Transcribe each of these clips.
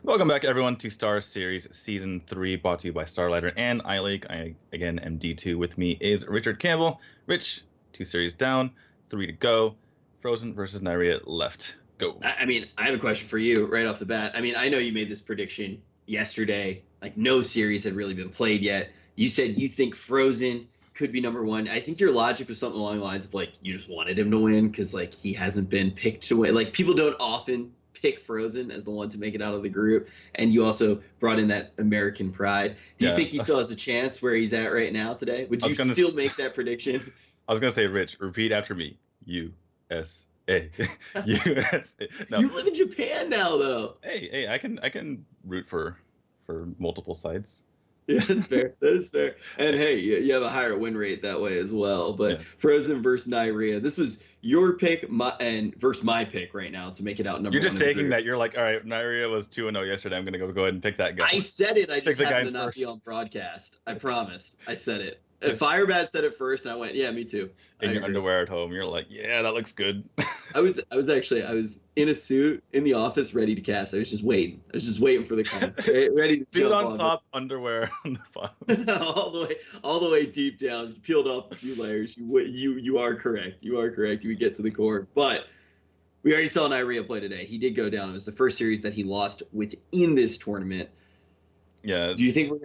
Welcome back, everyone, to Star Series Season 3, brought to you by StarLadder and iLeague. I, again, am D2. With me is Richard Campbell. Rich, 2 series down, 3 to go. Fr0zen versus Neirea left. Go. I have a question for you right off the bat. I know you made this prediction yesterday. Like, no series had really been played yet. You said you think Fr0zen could be number one. I think your logic was something along the lines of, like, you just wanted him to win because, like, he hasn't been picked to win. Like, people don't often pick Fr0zen as the one to make it out of the group, and you also brought in that American pride. Do you think he still has a chance where he's at right now today? Would you still make that prediction? I was gonna say, Rich, repeat after me. USA. USA. No. You live in Japan now, though. Hey, I can root for multiple sides. Yeah, that's fair. That is fair. And hey, you have a higher win rate that way as well. But yeah. Fr0zen versus Neirea. This was your pick versus my pick right now to make it out number one. You're just taking that. You're like, all right, Neirea was 2-0 yesterday. I'm going to go ahead and pick that guy. I said it. I just happened to not be on broadcast. I promise. I said it. Firebad said it first, and I went, yeah, me too. In your underwear at home, you're like, yeah, that looks good. I was in a suit in the office, ready to cast. I was just waiting for the call, ready to suit on top, underwear on the bottom. all the way deep down. You peeled off a few layers. You are correct. You are correct. We get to the core, but we already saw Neirea play today. He did go down. It was the first series that he lost within this tournament. Yeah. Do you think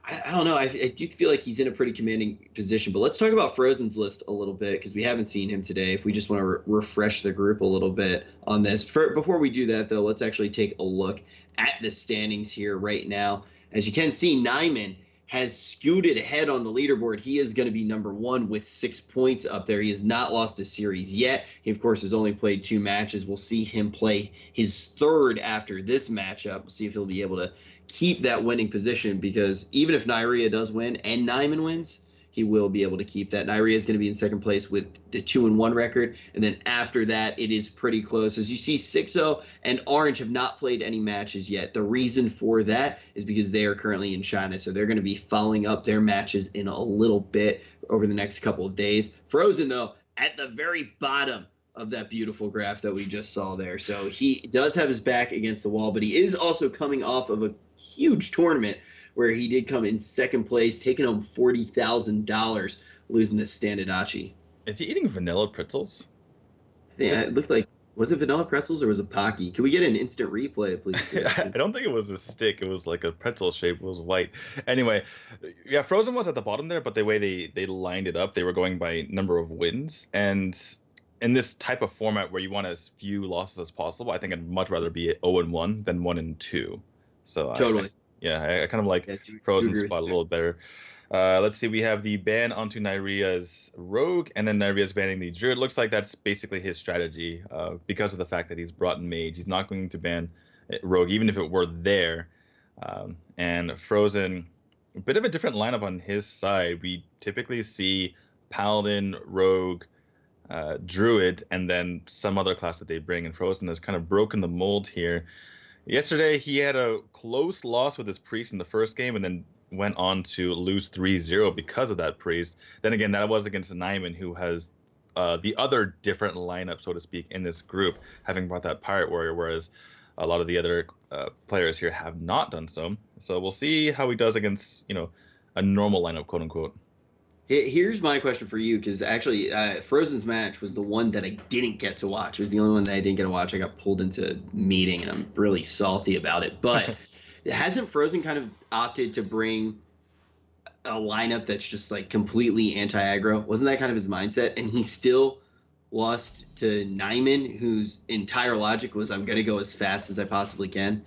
I don't know. I do feel like he's in a pretty commanding position. But let's talk about Fr0zen's list a little bit because we haven't seen him today. If we just want to refresh the group a little bit on this. Before we do that, though, let's actually take a look at the standings here right now. As you can see, Nyman has scooted ahead on the leaderboard. He is going to be number one with 6 points up there. He has not lost a series yet. He, of course, has only played 2 matches. We'll see him play his third after this matchup. We'll see if he'll be able to keep that winning position, because even if Neirea does win and Nyman wins, he will be able to keep that. Neirea is going to be in second place with the 2-1 record, and then after that, it is pretty close. As you see, 6-0 and Orange have not played any matches yet. The reason for that is because they are currently in China, so they're going to be following up their matches in a little bit over the next couple of days. Fr0zen, though, at the very bottom of that beautiful graph that we just saw there. So he does have his back against the wall, but he is also coming off of a huge tournament where he did come in second place, taking home $40,000, losing to Standardachi. Is he eating vanilla pretzels? Yeah, it looked like, was it vanilla pretzels or was it Pocky? Can we get an instant replay, please? I don't think it was a stick. It was like a pretzel shape. It was white. Anyway, yeah, Fr0zen was at the bottom there, but the way they lined it up, they were going by number of wins. And in this type of format where you want as few losses as possible, I think I'd much rather be 0-1 than 1-2. So totally. I kind of like Fr0zen's spot a little better. Let's see. We have the ban onto Neirea's Rogue, and then Neirea's banning the Druid. Looks like that's basically his strategy because of the fact that he's brought Mage. He's not going to ban Rogue, even if it were there. And Fr0zen, a bit of a different lineup on his side. We typically see Paladin, Rogue, Druid, and then some other class that they bring. And Fr0zen has kind of broken the mold here. Yesterday, he had a close loss with his Priest in the first game and then went on to lose 3-0 because of that Priest. Then again, that was against Nyman, who has the other different lineup, so to speak, in this group, having brought that Pirate Warrior, whereas a lot of the other players here have not done so. So we'll see how he does against, a normal lineup, quote-unquote. Here's my question for you, because actually Fr0zen's match was the one that I didn't get to watch. It was the only one that I didn't get to watch. I got pulled into a meeting, and I'm really salty about it. But hasn't Fr0zen kind of opted to bring a lineup that's just like completely anti-aggro? Wasn't that kind of his mindset? And he still lost to Nyman, whose entire logic was, I'm going to go as fast as I possibly can.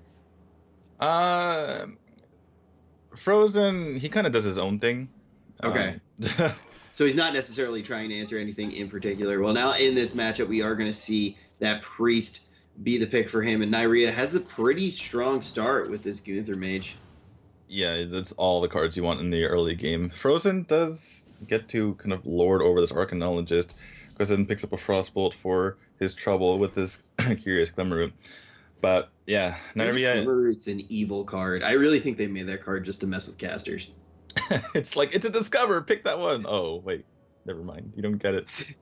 Fr0zen, he kind of does his own thing. Okay. So he's not necessarily trying to answer anything in particular. Well, now in this matchup, we are going to see that Priest be the pick for him. And Neirea has a pretty strong start with this Gunther Mage. Yeah, that's all the cards you want in the early game. Fr0zen does get to kind of lord over this Arcanologist, because then picks up a Frostbolt for his trouble with this Curious Glimmerroot. But yeah, Neirea... Glimmerroot's an evil card. I really think they made that card just to mess with casters. It's like, it's a Discover, pick that one. Oh, wait, never mind. You don't get it.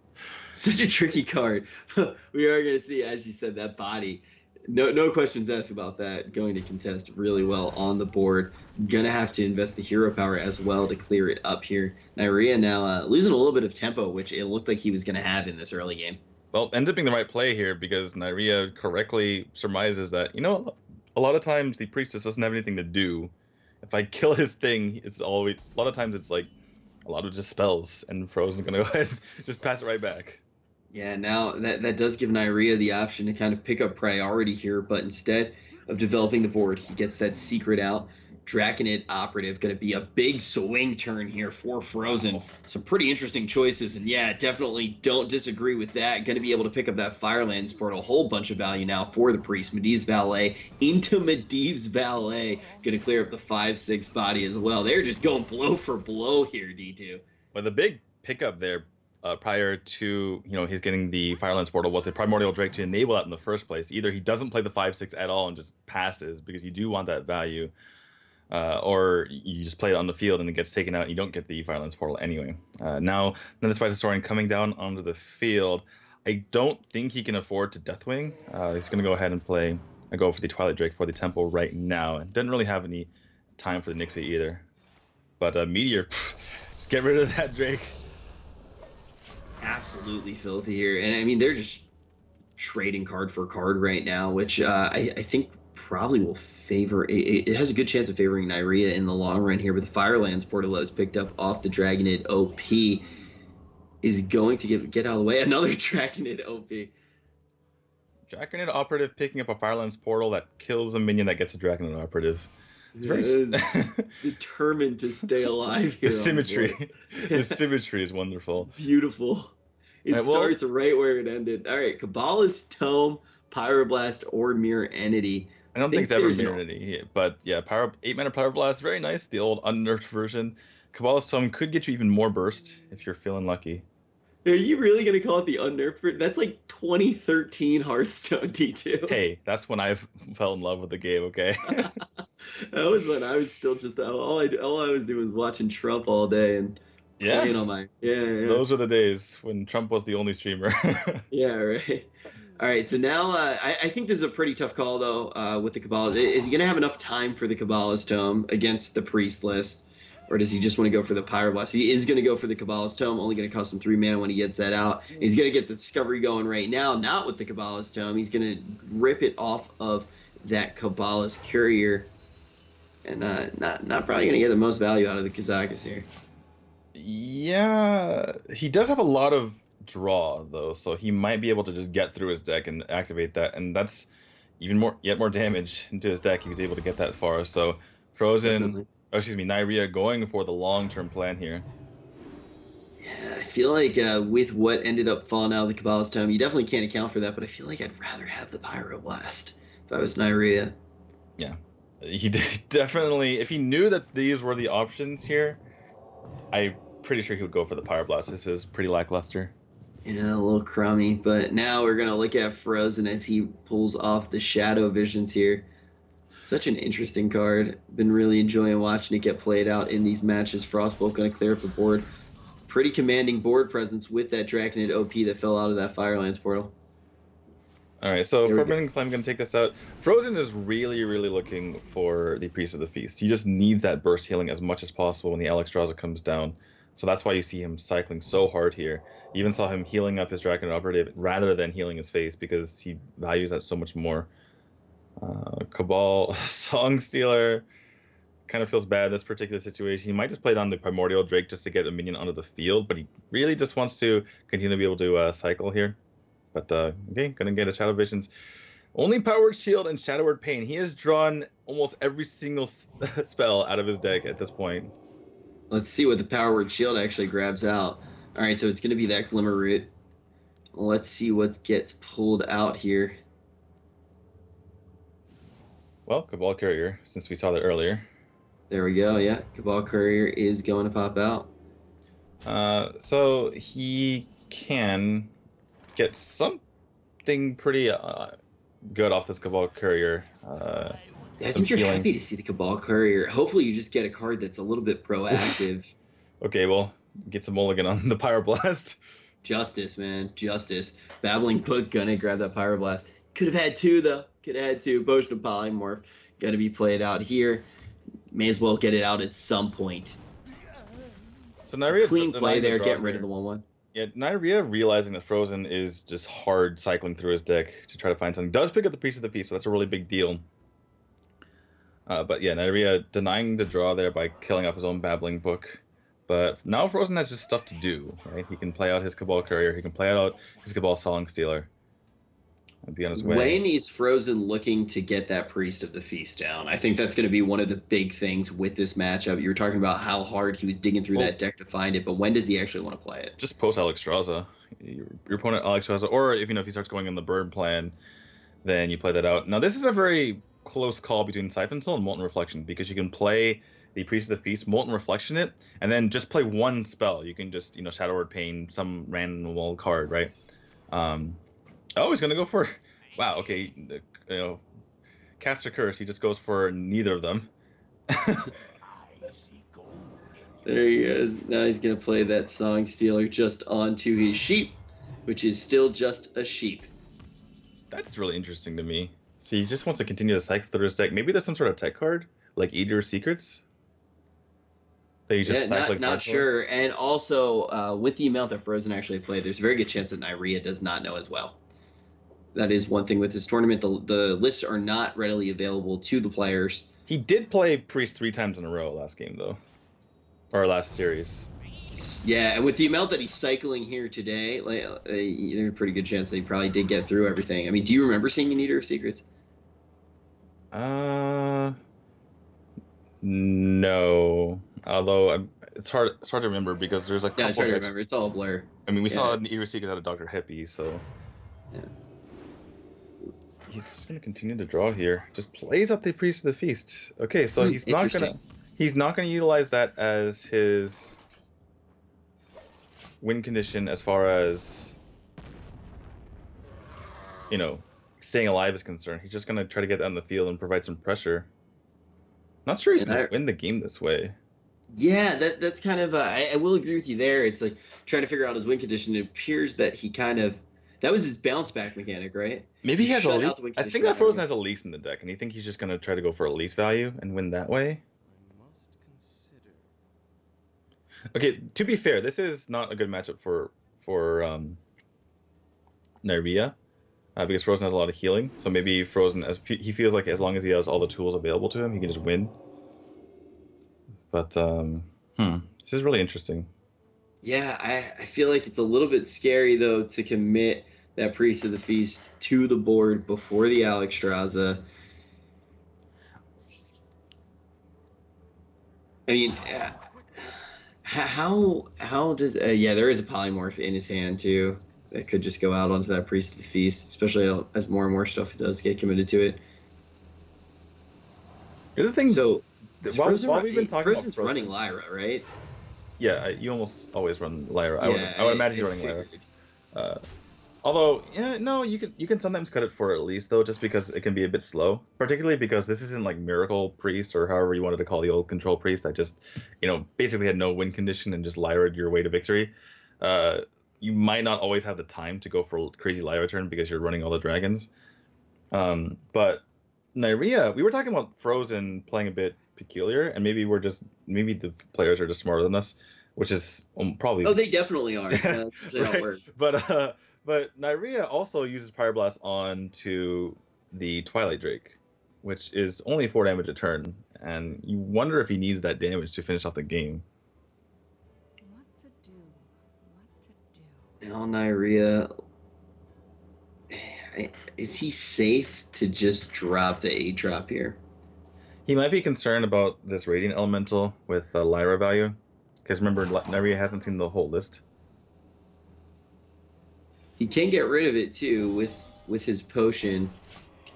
Such a tricky card. We are going to see, as you said, that body. No questions asked about that. Going to contest really well on the board. Gonna have to invest the hero power as well to clear it up here. Neirea now losing a little bit of tempo, which it looked like he was gonna have in this early game. Well, ends up being the right play here because Neirea correctly surmises that, a lot of times the priestess doesn't have anything to do. If I kill his thing, it's always a lot of times it's like a lot of just spells, and Fr0zen's gonna go ahead and just pass it right back. Yeah, now that does give Neirea the option to kind of pick up priority here, but instead of developing the board, he gets that secret out. Draconid Operative going to be a big swing turn here for Fr0zen. Some pretty interesting choices, and yeah, definitely don't disagree with that. Going to be able to pick up that Firelands portal, a whole bunch of value now for the Priest. Medivh's Valet into Medivh's Valet. Going to clear up the 5/6 body as well. They're just going blow for blow here, D2. Well, the big pickup there prior to he's getting the Firelands portal was the Primordial Drake to enable that in the first place. Either he doesn't play the 5/6 at all and just passes because you do want that value, or you just play it on the field and it gets taken out and you don't get the Firelands portal anyway. Now this Spice Historian coming down onto the field, I don't think he can afford to Deathwing. He's going to go ahead and go for the Twilight Drake for the Temple right now. And doesn't really have any time for the Nixie either. But Meteor, just get rid of that Drake. Absolutely filthy here. And I mean, they're just trading card for card right now, which I think probably will favor it has a good chance of favoring Neirea in the long run here. But the Firelands portal that was picked up off the Dragonid OP is going to get out of the way. Another Dragonid OP. Dragonid Operative picking up a Firelands portal that kills a minion that gets a Dragonid Operative. Very determined to stay alive here. The symmetry. The symmetry is wonderful. It's beautiful. It starts right where it ended. All right, Kabbalah's Tome, Pyroblast, or Mirror Entity. I don't think it's ever Mirror Entity, but yeah, 8-mana Pyroblast, very nice. The old unnerfed version. Kabbalah's Tome could get you even more burst if you're feeling lucky. Are you really going to call it the unnerfed? That's like 2013 Hearthstone D2. Hey, that's when I fell in love with the game, okay? That was when I was still just all I was doing was watching Trump all day and playing on my Those were the days when Trump was the only streamer. Yeah, right. All right, so now I think this is a pretty tough call though with the Kabbalah. Is he going to have enough time for the Kabbalah's Tome against the Priest list, or does he just want to go for the Pyroblast? He is going to go for the Kabbalah's Tome, only going to cost him 3 mana when he gets that out. He's going to get the Discovery going right now, not with the Kabbalah's Tome. He's going to rip it off of that Kabbalah's Courier. And not probably going to get the most value out of the Kazakus here. Yeah, he does have a lot of draw, though, so he might be able to just get through his deck and activate that, and that's yet more damage into his deck. He was able to get that far, so Neirea going for the long-term plan here. Yeah, I feel like with what ended up falling out of the Kabbalah's Tome, you definitely can't account for that, but I feel like I'd rather have the Pyroblast if I was Neirea. Yeah. He definitely, if he knew that these were the options here, I'm pretty sure he would go for the Pyroblast. This is pretty lackluster. Yeah, a little crummy, but now we're going to look at Fr0zen as he pulls off the Shadow Visions here. Such an interesting card. Been really enjoying watching it get played out in these matches. Frostbolt going to clear up the board. Pretty commanding board presence with that Draconid OP that fell out of that Firelands portal. All right, so Forbidden Flame, I'm going to take this out. Fr0zen is really, really looking for the Priest of the Feast. He just needs that burst healing as much as possible when the Alexstrasza comes down. So that's why you see him cycling so hard here. You even saw him healing up his Draconid Operative rather than healing his face because he values that so much more. Cabal Song Stealer kind of feels bad in this particular situation. He might just play down the Primordial Drake just to get a minion onto the field, but he really just wants to continue to be able to cycle here. But, okay, gonna get his Shadow Visions. Only Powered Shield and Shadow Word Pain. He has drawn almost every single spell out of his deck at this point. Let's see what the Power Word Shield actually grabs out. All right, so it's gonna be that Glimmer Root. Let's see what gets pulled out here. Well, Cabal Courier, since we saw that earlier. There we go, yeah. Cabal Courier is going to pop out. So he can get something pretty good off this Cabal Courier. I think you're happy to see the Cabal Courier. Hopefully you just get a card that's a little bit proactive. Okay, well, get some mulligan on the Pyroblast. Justice, man. Justice. Babbling Book gonna grab that Pyroblast. Could have had two, though. Could have had two. Potion of Polymorph. Got to be played out here. May as well get it out at some point. So Neirea, clean play there, getting rid of the 1/1. Yeah, Neirea realizing that Fr0zen is just hard cycling through his deck to try to find something. Does pick up the Priest of the Feast, so that's a really big deal. But yeah, Neirea denying the draw there by killing off his own Babbling Book. But now Fr0zen has just stuff to do, right? He can play out his Cabal Courier, he can play out his Cabal Song Stealer. And be on his way. When is Fr0zen looking to get that Priest of the Feast down? I think that's going to be one of the big things with this matchup. You were talking about how hard he was digging through that deck to find it, but when does he actually want to play it? Just post Alexstrasza. Your opponent Alexstrasza, or if he starts going on the bird plan, then you play that out. Now this is a very close call between Siphon Soul and Molten Reflection, because you can play the Priest of the Feast, Molten Reflection it, and then just play one spell. You can just Shadow Word Pain some random wall card, right? Oh, he's gonna go for, wow, okay, Caster Curse. He just goes for neither of them. There he is. Now he's gonna play that Song Stealer just onto his sheep, which is still just a sheep. That's really interesting to me. See, he just wants to continue to cycle through his deck. Maybe there's some sort of tech card, like Eater of Secrets. That you just not sure. And also, with the amount that Fr0zen actually played, there's a very good chance that Neirea does not know as well. That is one thing with this tournament. The lists are not readily available to the players. He did play Priest 3 times in a row last game, though. Or last series. Yeah, and with the amount that he's cycling here today, there's a pretty good chance that he probably did get through everything. I mean, do you remember seeing an Eater of Secrets? No. Although it's hard to remember because there's a couple. Yeah, it's hard to remember. It's all a blur. I mean, we saw an Eater of Secrets out of Dr. Hippie, so. Yeah. He's just gonna continue to draw here. Just plays out the Priest of the Feast. Okay, so he's not gonna utilize that as his win condition as far as staying alive is concerned. He's just gonna try to get out on the field and provide some pressure. Not sure he's gonna win the game this way. Yeah, that's kind of I will agree with you there. It's like trying to figure out his win condition. It appears that he kind of that was his bounce back mechanic, right? Maybe he has a lease. I think that Fr0zen has a lease in the deck, and you think he's just gonna try to go for a lease value and win that way. Okay, to be fair, this is not a good matchup for Neirea, because Fr0zen has a lot of healing. So maybe Fr0zen, he feels like as long as he has all the tools available to him, he can just win. But this is really interesting. Yeah, I feel like it's a little bit scary though to commit that Priest of the Feast to the board before the Alexstrasza. I mean, how does there is a Polymorph in his hand too that could just go out onto that Priest of the Feast, especially as more and more stuff does get committed to it. The other thing, so while we've been talking about Fr0zen's running Lyra, right? Yeah, you almost always run Lyra. Yeah, I would imagine you're running Lyra. Although, no, you can sometimes cut it for at least though, just because it can be a bit slow. Particularly because this isn't like Miracle Priest or however you wanted to call the old Control Priest that just, basically had no win condition and just Lyra'd your way to victory. You might not always have the time to go for crazy Lyra turn because you're running all the dragons. But Neirea, we were talking about Fr0zen playing a bit peculiar, and maybe the players are just smarter than us, which is probably. Oh, they definitely are. Yeah, that's usually how it works. But Neirea also uses Pyroblast onto the Twilight Drake, which is only 4 damage a turn, and you wonder if he needs that damage to finish off the game. What to do? Now Neirea, is he safe to just drop the 8-drop here? He might be concerned about this Radiant Elemental with Lyra value, because remember, Neirea hasn't seen the whole list. He can get rid of it too with his potion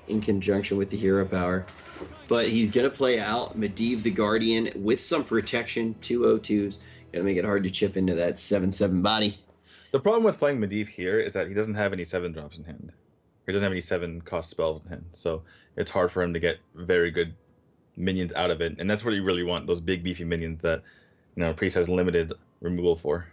in conjunction with the hero power. But he's going to play out Medivh the Guardian with some protection, 2/02s. Going to make it hard to chip into that 7/7 body. The problem with playing Medivh here is that he doesn't have any 7-drops in hand. He doesn't have any 7-cost spells in hand. So it's hard for him to get very good minions out of it. And that's what you really want, those big beefy minions that Priest has limited removal for.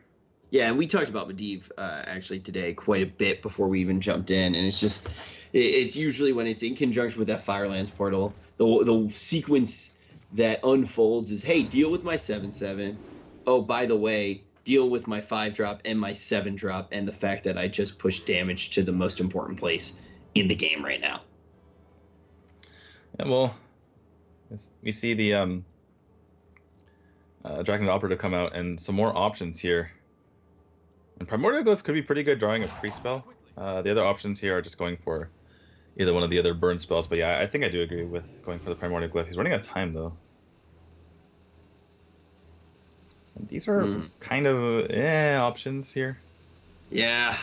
Yeah, and we talked about Medivh actually today quite a bit before we even jumped in, and it's just it's usually when it's in conjunction with that Firelands portal, the sequence that unfolds is, hey, deal with my 7/7. Oh, by the way, deal with my 5-drop and my 7-drop, and the fact that I just pushed damage to the most important place in the game right now. Yeah, well, we see the Dragon Operative come out and some more options here. And Primordial Glyph could be pretty good drawing a pre-spell. The other options here are just going for either one of the other burn spells. But yeah, I think I do agree with going for the Primordial Glyph. He's running out of time, though. And these are kind of options here. Yeah,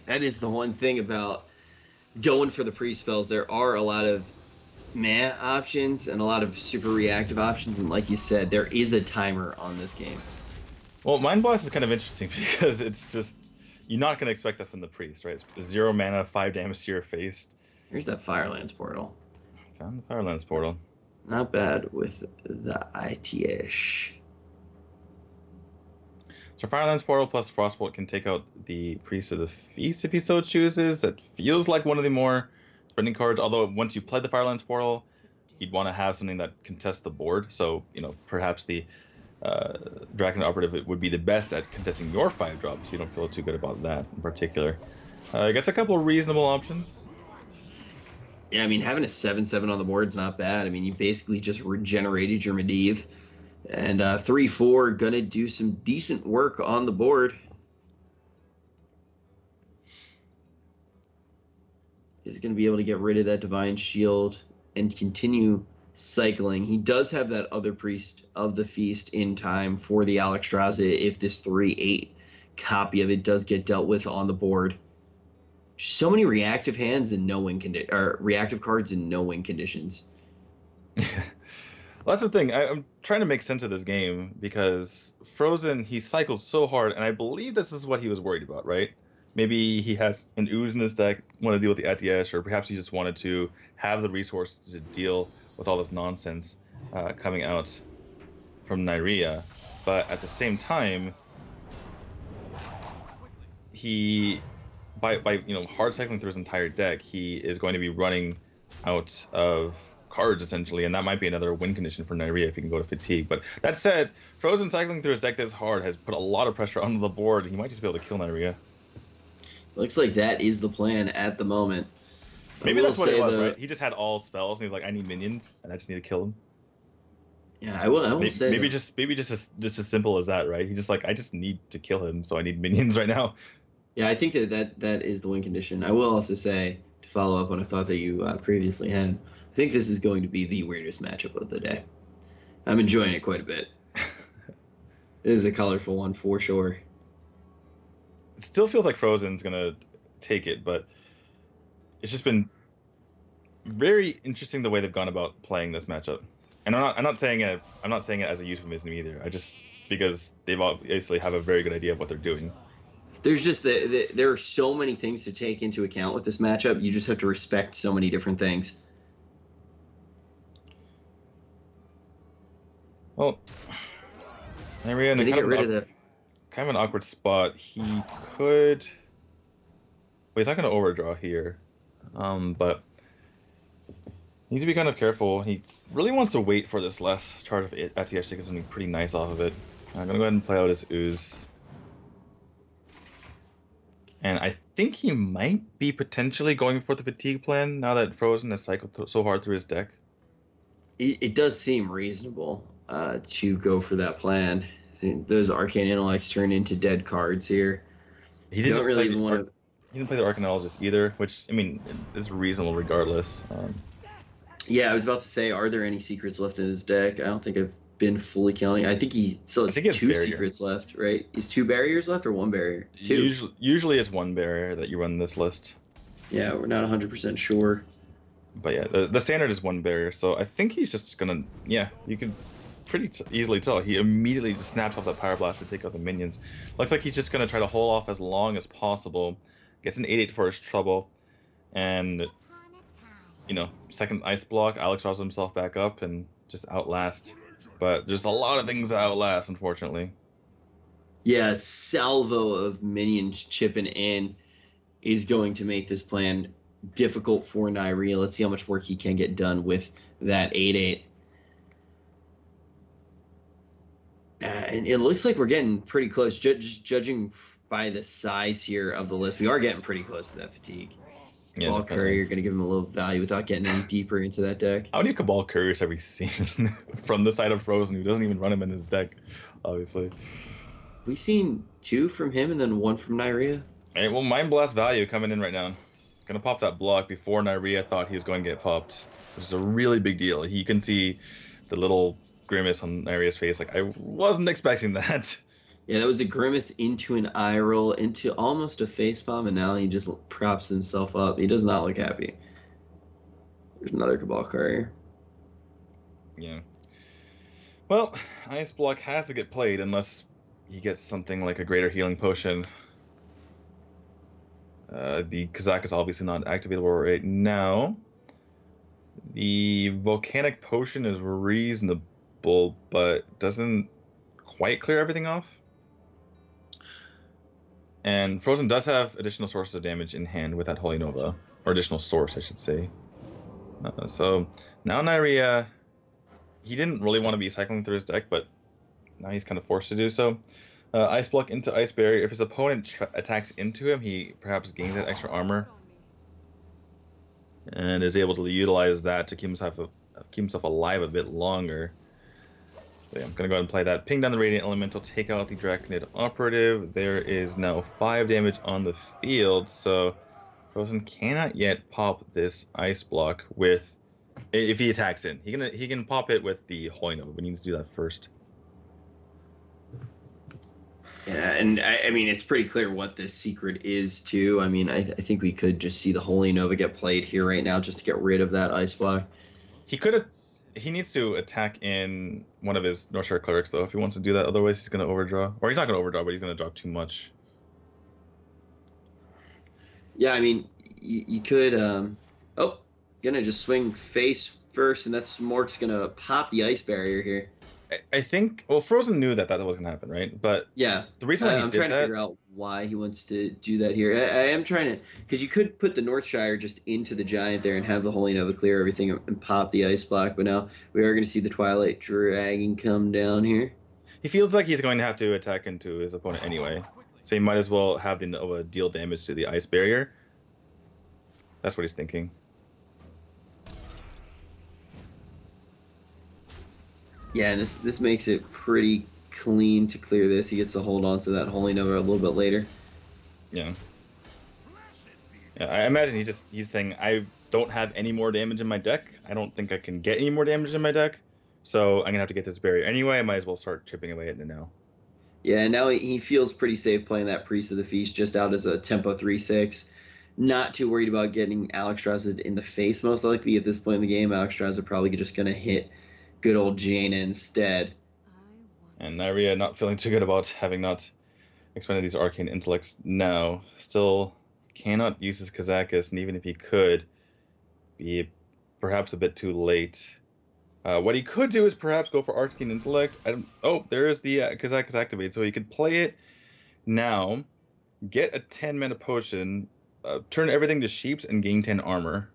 that is the one thing about going for the pre-spells. There are a lot of meh options and a lot of super reactive options. And like you said, there is a timer on this game. Well, Mind Blast is kind of interesting because it's just, you're not going to expect that from the Priest, right? It's 0 mana, 5 damage to your face. Here's that Firelands portal. Found the Firelands portal. Not bad with the ITish. So Firelands portal plus Frostbolt can take out the Priest of the Feast if he so chooses. That feels like one of the more spending cards, although once you play the Firelands portal, you'd want to have something that contests the board. So, you know, perhaps the Dragon Operative would be the best at contesting your 5-drops. You don't feel too good about that in particular. Gets a couple of reasonable options. Yeah, I mean, having a 7/7 on the board is not bad. I mean, you basically just regenerated your Medivh. And 3/4 gonna do some decent work on the board. Is gonna be able to get rid of that Divine Shield and continue cycling. He does have that other Priest of the Feast in time for the Alexstrasza if this 3/8 copy of it does get dealt with on the board. So many reactive hands and no win or reactive cards in no win conditions. Well, that's the thing. I'm trying to make sense of this game because Fr0zen, he cycles so hard, and I believe this is what he was worried about, right? Maybe he has an ooze in his deck, want to deal with the Atiyesh, or perhaps he just wanted to have the resources to deal with all this nonsense coming out from Neirea. But at the same time, he, by hard cycling through his entire deck, he is going to be running out of cards essentially, and that might be another win condition for Neirea if he can go to fatigue. But that said, Fr0zen cycling through his deck this hard has put a lot of pressure onto the board. He might just be able to kill Neirea. Looks like that is the plan at the moment. Maybe that's what it was, right? He just had all spells, and he's like, I need minions, and I just need to kill them. Yeah, I will say maybe just as simple as that, right? He's just like, I just need to kill him, so I need minions right now. Yeah, I think that is the win condition. I will also say, to follow up on a thought that you previously had, I think this is going to be the weirdest matchup of the day. I'm enjoying it quite a bit. It is a colorful one for sure. It still feels like Fr0zen's gonna take it, but it's just been very interesting the way they've gone about playing this matchup. And I'm not saying it as a euphemism either. I just, because they've obviously have a very good idea of what they're doing. There's just there are so many things to take into account with this matchup. You just have to respect so many different things. Well, Neirea in kind of an awkward spot. He could. Well, he's not going to overdraw here, but he needs to be kind of careful. He really wants to wait for this last charge of Atiyesh to get something pretty nice off of it. I'm going to go ahead and play out his ooze. And I think he might be potentially going for the fatigue plan now that Fr0zen has cycled so hard through his deck. It does seem reasonable to go for that plan. Those Arcane Intellects turn into dead cards here. He didn't really want to. He didn't play the Arcanologist either, which, I mean, is reasonable regardless. Yeah, I was about to say, are there any secrets left in his deck? I don't think I've been fully counting. I think he still has two secrets left, right? Is 2 barriers left or 1 barrier? 2. Usually it's 1 barrier that you run this list. Yeah, we're not 100% sure. But yeah, the standard is 1 barrier, so I think he's just gonna, yeah, you can pretty easily tell. He immediately just snaps off that Power Blast to take out the minions. Looks like he's just gonna try to hold off as long as possible. Gets an 8/8 for his trouble, and second ice block. Alex draws himself back up and just outlast. But there's a lot of things to outlast, unfortunately. Yeah, salvo of minions chipping in is going to make this plan difficult for Neirea. Let's see how much work he can get done with that 8/8. And it looks like we're getting pretty close. Judging by the size here of the list, we are getting pretty close to that fatigue. Yeah, Cabal Courier, going to give him a little value without getting any deeper into that deck. How many Cabal Couriers have we seen from the side of Fr0zen who doesn't even run him in his deck, obviously? We've seen 2 from him and then 1 from Neirea. Alright, well, Mind Blast value coming in right now. Gonna pop that block before Neirea thought he was going to get popped, which is a really big deal. You can see the little grimace on Neirea's face. Like, I wasn't expecting that. Yeah, that was a grimace into an eye roll, into almost a facepalm, and now he just props himself up. He does not look happy. There's another Cabal Courier. Yeah. Well, Ice Block has to get played unless he gets something like a Greater Healing Potion. The Kazak is obviously not activatable right now. The Volcanic Potion is reasonable, but doesn't quite clear everything off. And Fr0zen does have additional sources of damage in hand with that Holy Nova. Or additional source, I should say. So now Neirea, he didn't really want to be cycling through his deck, but now he's kind of forced to do so. Ice Block into Ice Barrier. If his opponent attacks into him, he perhaps gains that extra armor. And is able to utilize that to keep himself alive a bit longer. So yeah, I'm going to go ahead and play that. Ping down the Radiant Elemental, take out the Draconid Operative. There is now 5 damage on the field, so Fr0zen cannot yet pop this Ice Block with... If he attacks in. He can pop it with the Holy Nova, but he needs to do that first. Yeah, and I mean, it's pretty clear what this secret is, too. I mean, I think we could just see the Holy Nova get played here right now just to get rid of that Ice Block. He needs to attack in one of his Northshire Clerics, though, if he wants to do that. Otherwise, he's going to overdraw. Or he's not going to overdraw, but he's going to draw too much. Yeah, I mean, you could... Oh, gonna just swing face first, and that's Mork's going to pop the Ice Barrier here. I think... Well, Fr0zen knew that was going to happen, right? But yeah, the reason why I'm trying to figure out why he wants to do that here. I am trying to... Because you could put the Northshire just into the Giant there and have the Holy Nova clear everything and pop the Ice Block, but now we are going to see the Twilight Dragon come down here. He feels like he's going to have to attack into his opponent anyway, so he might as well have the Nova deal damage to the Ice Barrier. That's what he's thinking. Yeah, and this makes it pretty clean to clear this. He gets to hold on to that Holy Nova a little bit later. Yeah. I imagine he's saying, I don't have any more damage in my deck. I don't think I can get any more damage in my deck. So I'm going to have to get this barrier anyway. I might as well start chipping away at it now. Yeah, and now he feels pretty safe playing that Priest of the Feast just out as a tempo 3/6. Not too worried about getting Alexstrasza in the face, most likely at this point in the game. Alexstrasza probably just going to hit good old Jaina instead. And Neirea not feeling too good about having not expended these Arcane Intellects now. Still cannot use his Kazakus, and even if he could, be perhaps a bit too late. What he could do is perhaps go for Arcane Intellect. Oh, there is the Kazakus activate, so he could play it now, get a 10-mana potion, turn everything to Sheeps, and gain 10 armor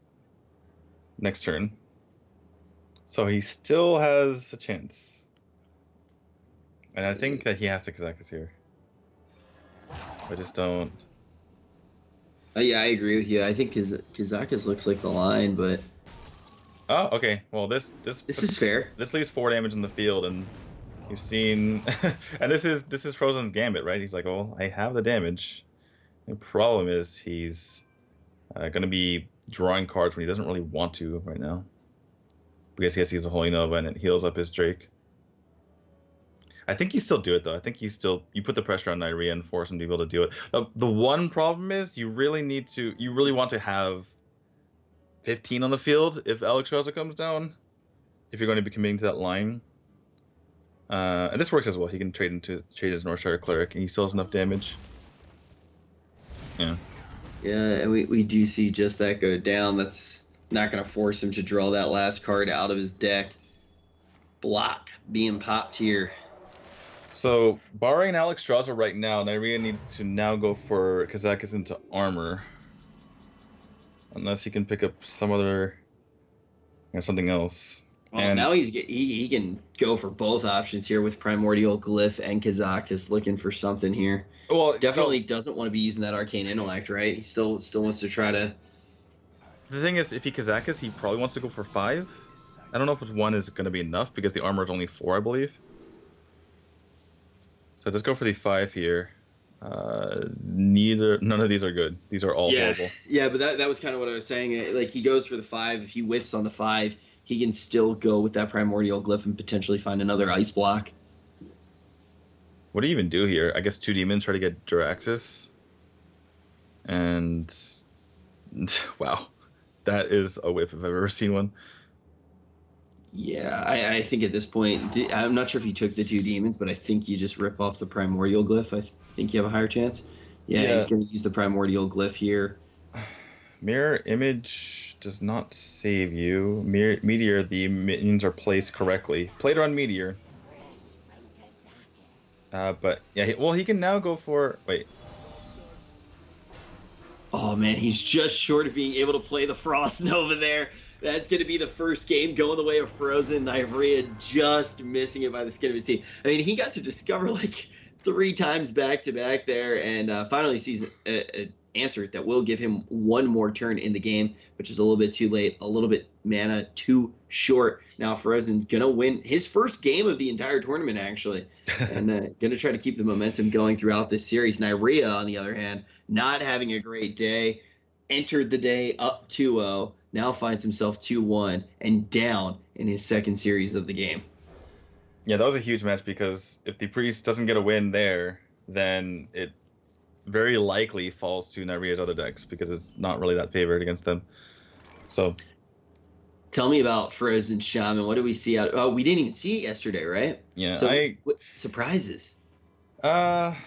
next turn. So he still has a chance. And I think that he has to Kazakus here. I just don't... Yeah, I agree with you. I think Kazakus looks like the line, but... Oh, okay. Well, this is fair. This leaves 4 damage in the field, and you've seen... and this is Fr0zen's gambit, right? He's like, well, I have the damage. The problem is he's going to be drawing cards when he doesn't really want to right now. Because he has to use a Holy Nova and it heals up his Drake. I think you still do it though. I think you put the pressure on Neirea and force him to be able to do it. The one problem is you really want to have 15 on the field if Alexstrasza comes down. If you're going to be committing to that line. And this works as well. He can trade his Northshire Cleric and he still has enough damage. Yeah. Yeah, and we do see just that go down. That's not going to force him to draw that last card out of his deck. Block being popped here. So, barring Alex Strasser right now, Neirea needs to now go for Kazakus into armor. Unless he can pick up some other... something else. Well, And now he can go for both options here with Primordial Glyph and Kazakus looking for something here. well, Definitely doesn't want to be using that Arcane Intellect, right? He still wants to try to... The thing is, if he Kazakus, he probably wants to go for 5. I don't know if 1 is going to be enough, because the armor is only 4, I believe. So just go for the 5 here. None of these are good. These are all horrible. Yeah, but that was kind of what I was saying. Like, he goes for the 5. If he whiffs on the 5, he can still go with that Primordial Glyph and potentially find another ice block. What do you even do here? I guess 2 demons try to get Jiraxis. And... wow. That is a whiff if I've ever seen one. Yeah, I think at this point, I'm not sure if you took the 2 demons, but I think you just rip off the Primordial Glyph. I think you have a higher chance. Yeah. He's going to use the Primordial Glyph here. Mirror Image does not save you. Meteor, the minions are placed correctly. Played on Meteor. But, yeah, he can now go for... Wait. Oh, man, he's just short of being able to play the Frost Nova there. That's going to be the first game going the way of Fr0zen. Neirea just missing it by the skin of his teeth. I mean, he got to discover like 3 times back-to-back there, and finally sees an answer that will give him 1 more turn in the game, which is a little bit too late, a little bit mana too short. Now Fr0zen's going to win his first game of the entire tournament, actually, and going to try to keep the momentum going throughout this series. Neirea, on the other hand, not having a great day, entered the day up 2-0, now finds himself 2-1 and down in his second series of the game. Yeah, that was a huge match, because if the Priest doesn't get a win there, then it very likely falls to Neirea's other decks, because it's not really that favored against them. So, tell me about Fr0zen Shaman. What did we see out? Oh, we didn't even see it yesterday, right? Yeah. So, what surprises? Yeah.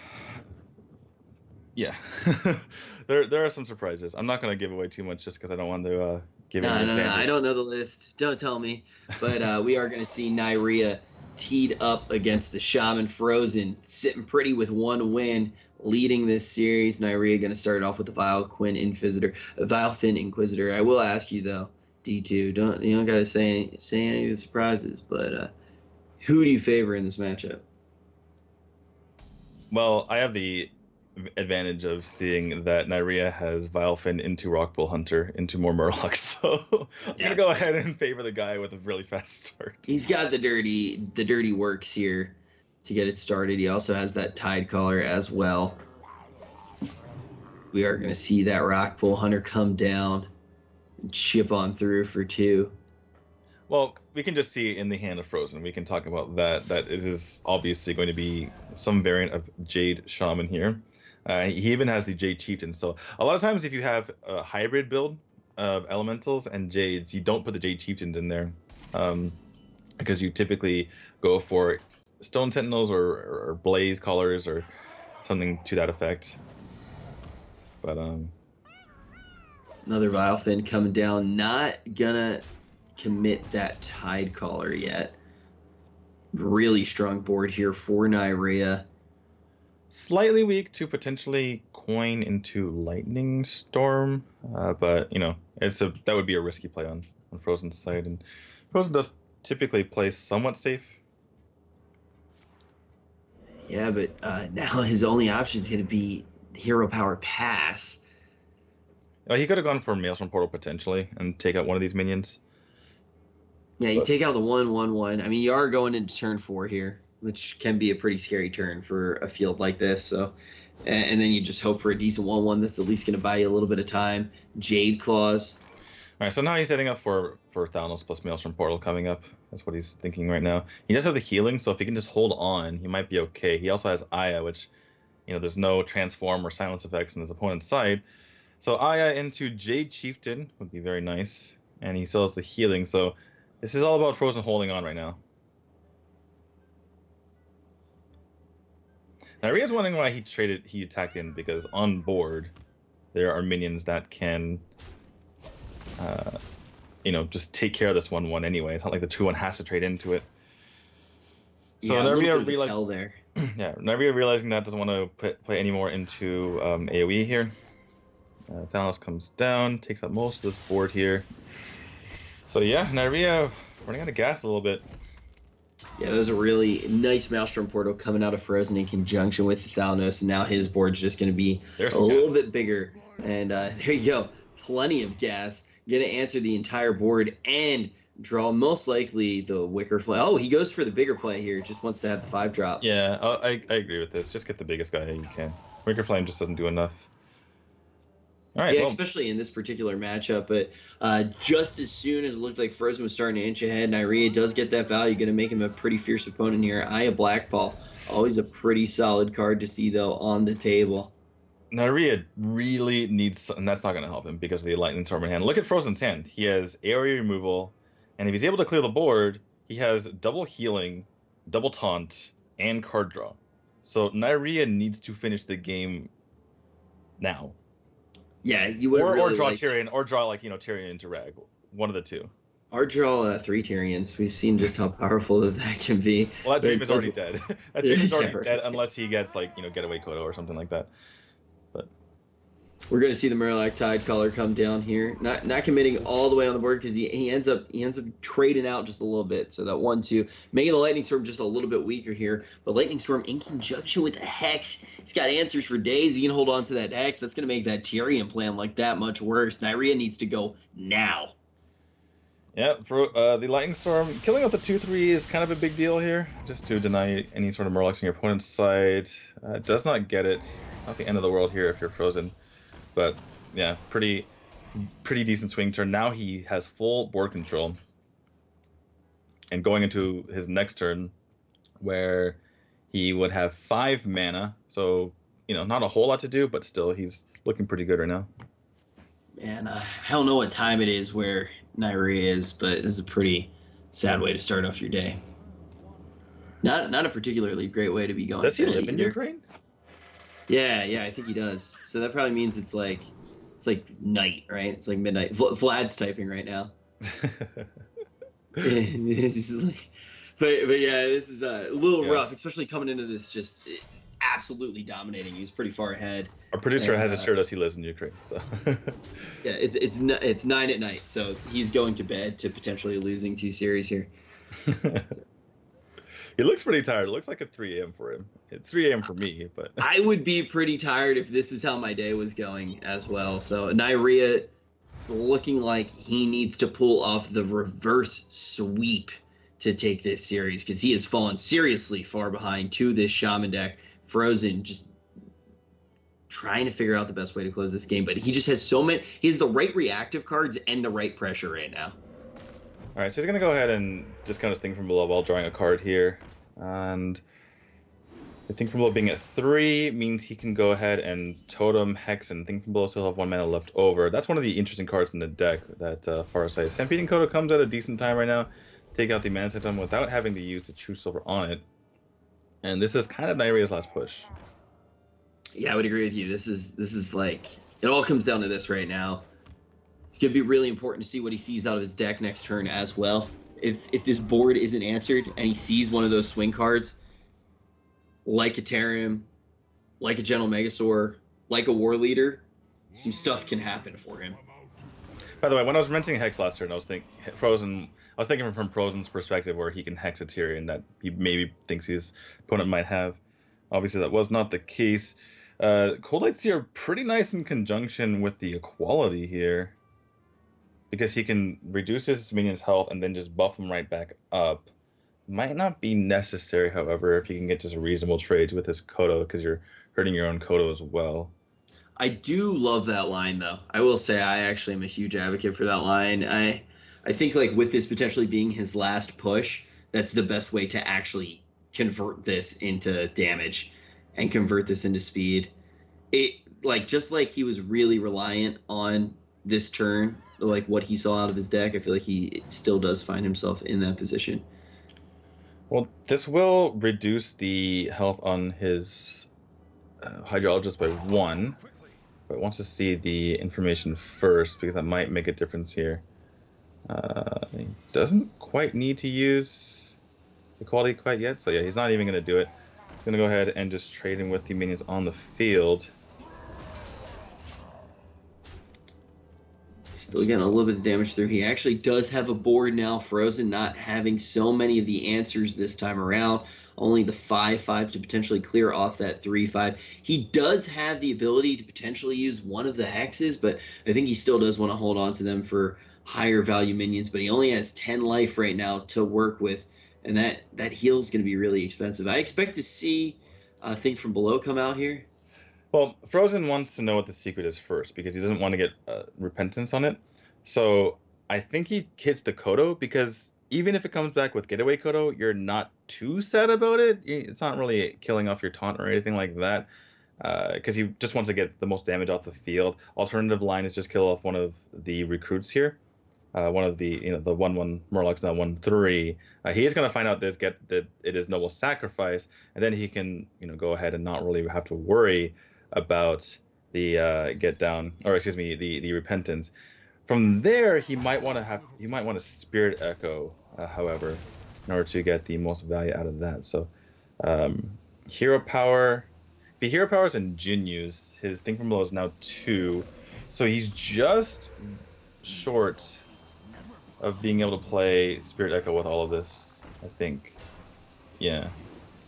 there are some surprises. I'm not going to give away too much just because I don't want to give away. No. I don't know the list. Don't tell me. But we are going to see Neirea teed up against the Shaman. Fr0zen sitting pretty with 1 win, leading this series. Neirea going to start off with the Vilefin Inquisitor. I will ask you though, D2, you don't got to say any of the surprises, but who do you favor in this matchup? Well, I have the advantage of seeing that Neirea has Vilefin into Rockbull Hunter into more Murlocs, so I'm gonna go ahead and favor the guy with a really fast start. He's got the dirty works here to get it started. He also has that Tide Caller as well. We are going to see that Rockbull Hunter come down and chip on through for 2. Well, we can just see in the hand of Fr0zen. We can talk about that. That is obviously going to be some variant of Jade Shaman here. He even has the Jade Chieftain. So a lot of times if you have a hybrid build of Elementals and Jades, you don't put the Jade Chieftains in there. Because you typically go for Stone Sentinels or Blaze Callers or something to that effect. But another Vilefin coming down. Not gonna commit that Tide Caller yet. Really strong board here for Neirea. Slightly weak to potentially coin into Lightning Storm, but that would be a risky play on Fr0zen's side, and Fr0zen does typically play somewhat safe. Yeah, but now his only option is going to be Hero Power Pass. He could have gone for Maelstrom Portal potentially and take out one of these minions. Yeah, you take out the 1/1/1. I mean, you are going into turn 4 here, which can be a pretty scary turn for a field like this. So, and then you just hope for a decent 1/1 that's at least going to buy you a little bit of time. Jade Claws. All right, so now he's setting up for Thanos plus Maelstrom Portal coming up. That's what he's thinking right now. He does have the healing, so if he can just hold on, he might be okay. He also has Aya, which, there's no transform or silence effects on his opponent's side. So Aya into Jade Chieftain would be very nice, and he still has the healing. So this is all about Fr0zen holding on right now. Neirea's wondering why he attacked in, because on board there are minions that can just take care of this 1/1 anyway. It's not like the 2/1 has to trade into it. So Neirea realized there. Yeah, Neirea realizing that doesn't want to play any more into AoE here. Thanos comes down, takes up most of this board here. So yeah, Neirea running out of gas a little bit. Yeah, that was a really nice Maelstrom portal coming out of Fr0zen in conjunction with Thanos, and now his board's just going to be a little bit bigger. And there you go, plenty of gas. Going to answer the entire board and draw most likely the Wicker Flame. Oh, he goes for the bigger play here. Just wants to have the 5-drop. Yeah, I agree with this. Just get the biggest guy you can. Wicker Flame just doesn't do enough. All right, yeah, well, especially in this particular matchup. But just as soon as it looked like Fr0zen was starting to inch ahead, Neirea does get that value. Going to make him a pretty fierce opponent here. Eye of Blackball. Always a pretty solid card to see, though, on the table. Neirea really needs, and that's not going to help him because of the Lightning Storm in hand. Look at Fr0zen's hand. He has area removal, and if he's able to clear the board, he has double healing, double taunt, and card draw. So Neirea needs to finish the game now. Yeah, you would or really draw liked... Tyrion, or draw Tyrion into Rag. One of the two. Or draw 3 Tyrions. We've seen just how powerful that can be. Well, that dream is already dead. That dream is already right. dead unless he gets Getaway Kodo or something like that. But we're gonna see the Murloc Tidecaller come down here. Not committing all the way on the board because he ends up trading out just a little bit. So that 1-2, making the Lightning Storm just a little bit weaker here. But Lightning Storm in conjunction with the Hex, he's got answers for days. He can hold on to that Hex. That's gonna make that Tyrion plan like that much worse. Neirea needs to go now. yeah, for the Lightning Storm, killing out the 2/3 is kind of a big deal here, just to deny any sort of Murlocs on your opponent's side. Does not get it. Not the end of the world here if you're Fr0zen. But yeah, pretty decent swing turn. Now he has full board control. And going into his next turn, where he would have 5 mana, so not a whole lot to do, but still he's looking pretty good right now. Man, I don't know what time it is where Neirea is, but this is a pretty sad way to start off your day. Not a particularly great way to be going. Does he live in Ukraine? Yeah, I think he does. So that probably means it's like night, right? It's like midnight. Vlad's typing right now. It's like, but yeah, this is a little rough, especially coming into this just absolutely dominating. He was pretty far ahead. Our producer has assured us he lives in Ukraine, so yeah, it's 9 at night, so he's going to bed to potentially losing 2 series here. He looks pretty tired. It looks like a 3 a.m. for him. It's 3 a.m. for me, but I would be pretty tired if this is how my day was going as well. So Neirea looking like he needs to pull off the reverse sweep to take this series because he has fallen seriously far behind to this Shaman deck. Fr0zen just trying to figure out the best way to close this game, but he just has so many. He has the right reactive cards and the right pressure right now. All right, so he's going to go ahead and discount his Thing from Below while drawing a card here. And the Thing from Below being at 3 means he can go ahead and Totem, Hex, and Thing from Below still have 1 mana left over. That's one of the interesting cards in the deck that Farsight. Stampeding Kodo comes at a decent time right now. Take out the Mana Totem without having to use the True Silver on it. And this is kind of Neirea's last push. Yeah, I would agree with you. This is like, it all comes down to this right now. It's going to be really important to see what he sees out of his deck next turn as well. If this board isn't answered and he sees one of those swing cards, like a Terram, like a Gentle Megasaur, like a War Leader, some stuff can happen for him. By the way, when I was mentioning Hex last turn, I was thinking from Fr0zen's perspective, where he can Hex a Tyrion that he maybe thinks his opponent might have. Obviously, that was not the case. Cold Light Seer pretty nice in conjunction with the Equality here, because he can reduce his minion's health and then just buff them right back up. Might not be necessary, however, if you can get just reasonable trades with his Kodo, because you're hurting your own Kodo as well. I do love that line, though. I will say I actually am a huge advocate for that line. I think like with this potentially being his last push, that's the best way to actually convert this into damage and convert this into speed. Just like he was really reliant on this turn, like what he saw out of his deck, I feel like he still does find himself in that position. Well, this will reduce the health on his Hydrologist by 1, but wants to see the information first because that might make a difference here. He doesn't quite need to use Equality quite yet, so yeah, he's not even going to do it. Gonna go ahead and just trade in with the minions on the field. Still getting a little bit of damage through. He actually does have a board now. Fr0zen not having so many of the answers this time around. Only the 5/5 to potentially clear off that 3/5. He does have the ability to potentially use one of the hexes, but I think he still does want to hold on to them for higher value minions. But he only has 10 life right now to work with, and that heal is going to be really expensive. I expect to see a thing from below come out here. Well, Fr0zen wants to know what the secret is first because he doesn't want to get repentance on it. So I think he hits the Kodo because even if it comes back with Getaway Kodo, you're not too sad about it. It's not really killing off your taunt or anything like that because he just wants to get the most damage off the field. Alternative line is just kill off one of the recruits here. One of the the 1/1 Murlocs now 1/3. He is going to find out that it is noble sacrifice, and then he can go ahead and not really have to worry about the get down, or excuse me, the repentance. From there, he might want to Spirit Echo, however, in order to get the most value out of that. So, hero power. The hero power is in Jinyu's. His thing from below is now 2, so he's just short of being able to play Spirit Echo with all of this. I think, yeah.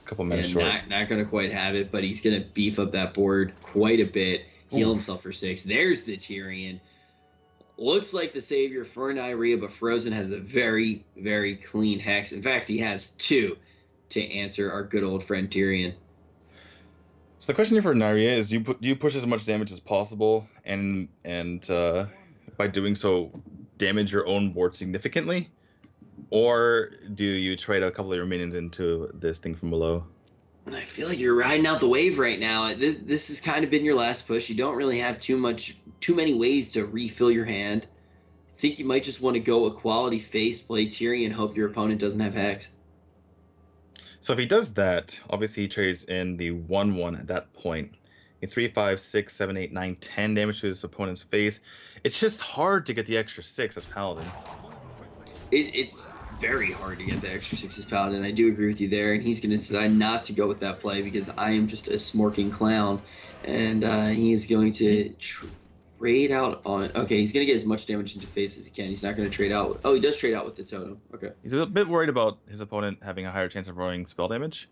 Couple minutes short. Not going to quite have it, but he's going to beef up that board quite a bit. Heal himself for 6. There's the Tyrion. Looks like the savior for Neirea, but Fr0zen has a very, very clean hex. In fact, he has 2 to answer our good old friend Tyrion. So the question here for Neirea is: do you push as much damage as possible, and by doing so, damage your own board significantly? Or do you trade a couple of your minions into this thing from below? I feel like you're riding out the wave right now. This has kind of been your last push. You don't really have too many ways to refill your hand. I think you might just want to go a quality face play Tyrion and hope your opponent doesn't have hex. So if he does that, obviously he trades in the 1/1 at that point. A 3, 5, 6, 7, 8, 9, 10 damage to his opponent's face. It's just hard to get the extra 6 as Paladin. It's very hard to get the extra 6 as Paladin. I do agree with you there, and he's going to decide not to go with that play because I am just a smorking clown, and he is going to trade out on... Okay, he's going to get as much damage into face as he can. He's not going to trade out... Oh, he does trade out with the totem. Okay. He's a bit worried about his opponent having a higher chance of rolling spell damage.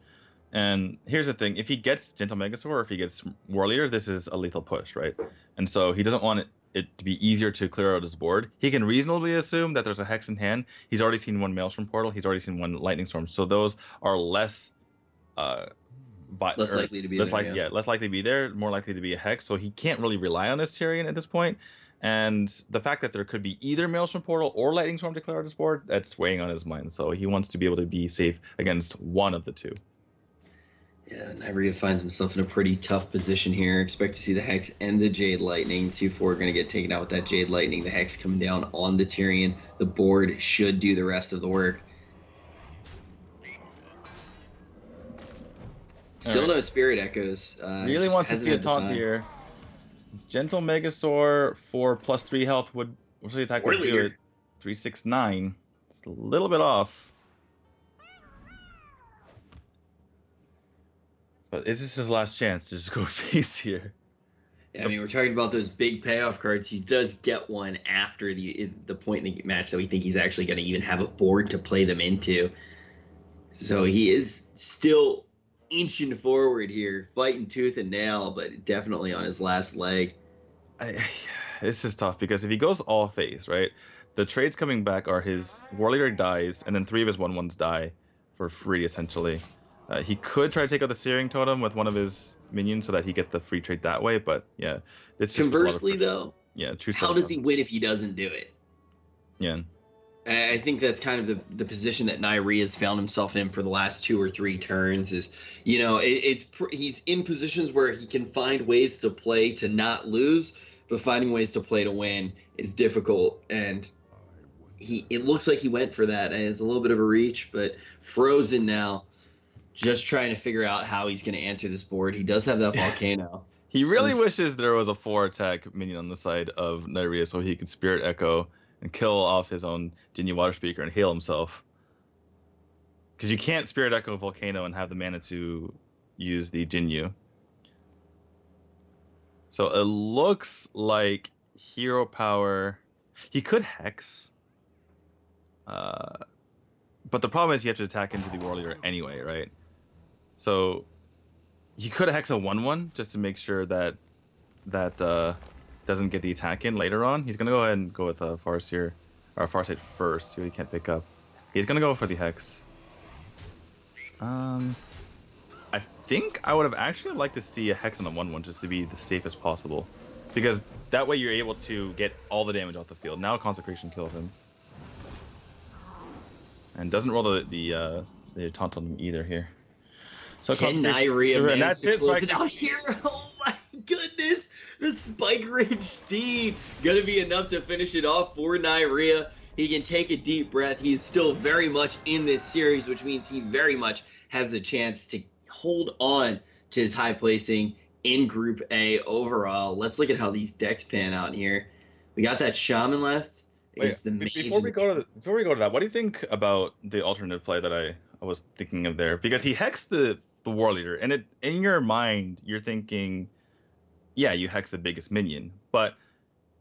And here's the thing. If he gets Gentle Megasaur or if he gets War Leader, this is a lethal push, right? And so he doesn't want it to be easier to clear out his board. He can reasonably assume that there's a hex in hand. He's already seen 1 Maelstrom Portal. He's already seen 1 Lightning Storm. So those are less likely to be there. Yeah, less likely to be there, more likely to be a hex. So he can't really rely on this Tyrion at this point. And the fact that there could be either Maelstrom Portal or Lightning Storm to clear out his board, that's weighing on his mind. So he wants to be able to be safe against one of the 2. Yeah, Neirea finds himself in a pretty tough position here. Expect to see the Hex and the Jade Lightning. 2/4 are going to get taken out with that Jade Lightning. The Hex coming down on the Tyrion. The board should do the rest of the work. Still no Spirit Echoes. Really wants to see a taunt here. Gentle Megasaur for +3 health would the attack would do it. 3, 6, 9. It's a little bit off. But is this his last chance to just go face here? Yeah, I mean, we're talking about those big payoff cards. He does get one after the point in the match that we think he's actually going to even have a board to play them into. So he is still inching forward here, fighting tooth and nail, but definitely on his last leg. This is tough because if he goes all phase, right, the trades coming back are his War Leader dies, and then 3 of his 1/1s die for free, essentially. He could try to take out the Searing Totem with one of his minions so that he gets the free trade that way, but yeah. This Conversely, though, yeah, how does he win if he doesn't do it? Yeah. I think that's kind of the position that Neirea has found himself in for the last 2 or 3 turns is, he's in positions where he can find ways to play to not lose, but finding ways to play to win is difficult, and it looks like he went for that. It's a little bit of a reach, but Fr0zen now just trying to figure out how he's going to answer this board. He does have that volcano. He really wishes there was a 4-attack minion on the side of Neirea so he could Spirit Echo and kill off his own Jinyu Water Speaker and heal himself. Because you can't Spirit Echo Volcano and have the mana to use the Jinyu. So it looks like hero power. He could Hex. But the problem is you have to attack into the War Leader anyway, right? So he could Hex a 1/1 just to make sure that doesn't get the attack in later on. He's gonna go ahead and go with Farseer or Farsight first, see what he can't pick up. He's gonna go for the Hex. I think I would have actually liked to see a Hex on a 1/1 just to be the safest possible, because that way you're able to get all the damage off the field. Now Consecration kills him, and doesn't roll the taunt on him either here. So Can Neirea and that's it. Close it out here. Oh my goodness, the Spike Ridge Steed gonna be enough to finish it off for Neirea. He can take a deep breath. He is still very much in this series, which means he very much has a chance to hold on to his high placing in Group A overall. Let's look at how these decks pan out here. We got that Shaman left against the Mage. Before we go to that, what do you think about the alternate play that I was thinking of there? Because he hexed the War Leader, and in your mind you're thinking, yeah, you hex the biggest minion, but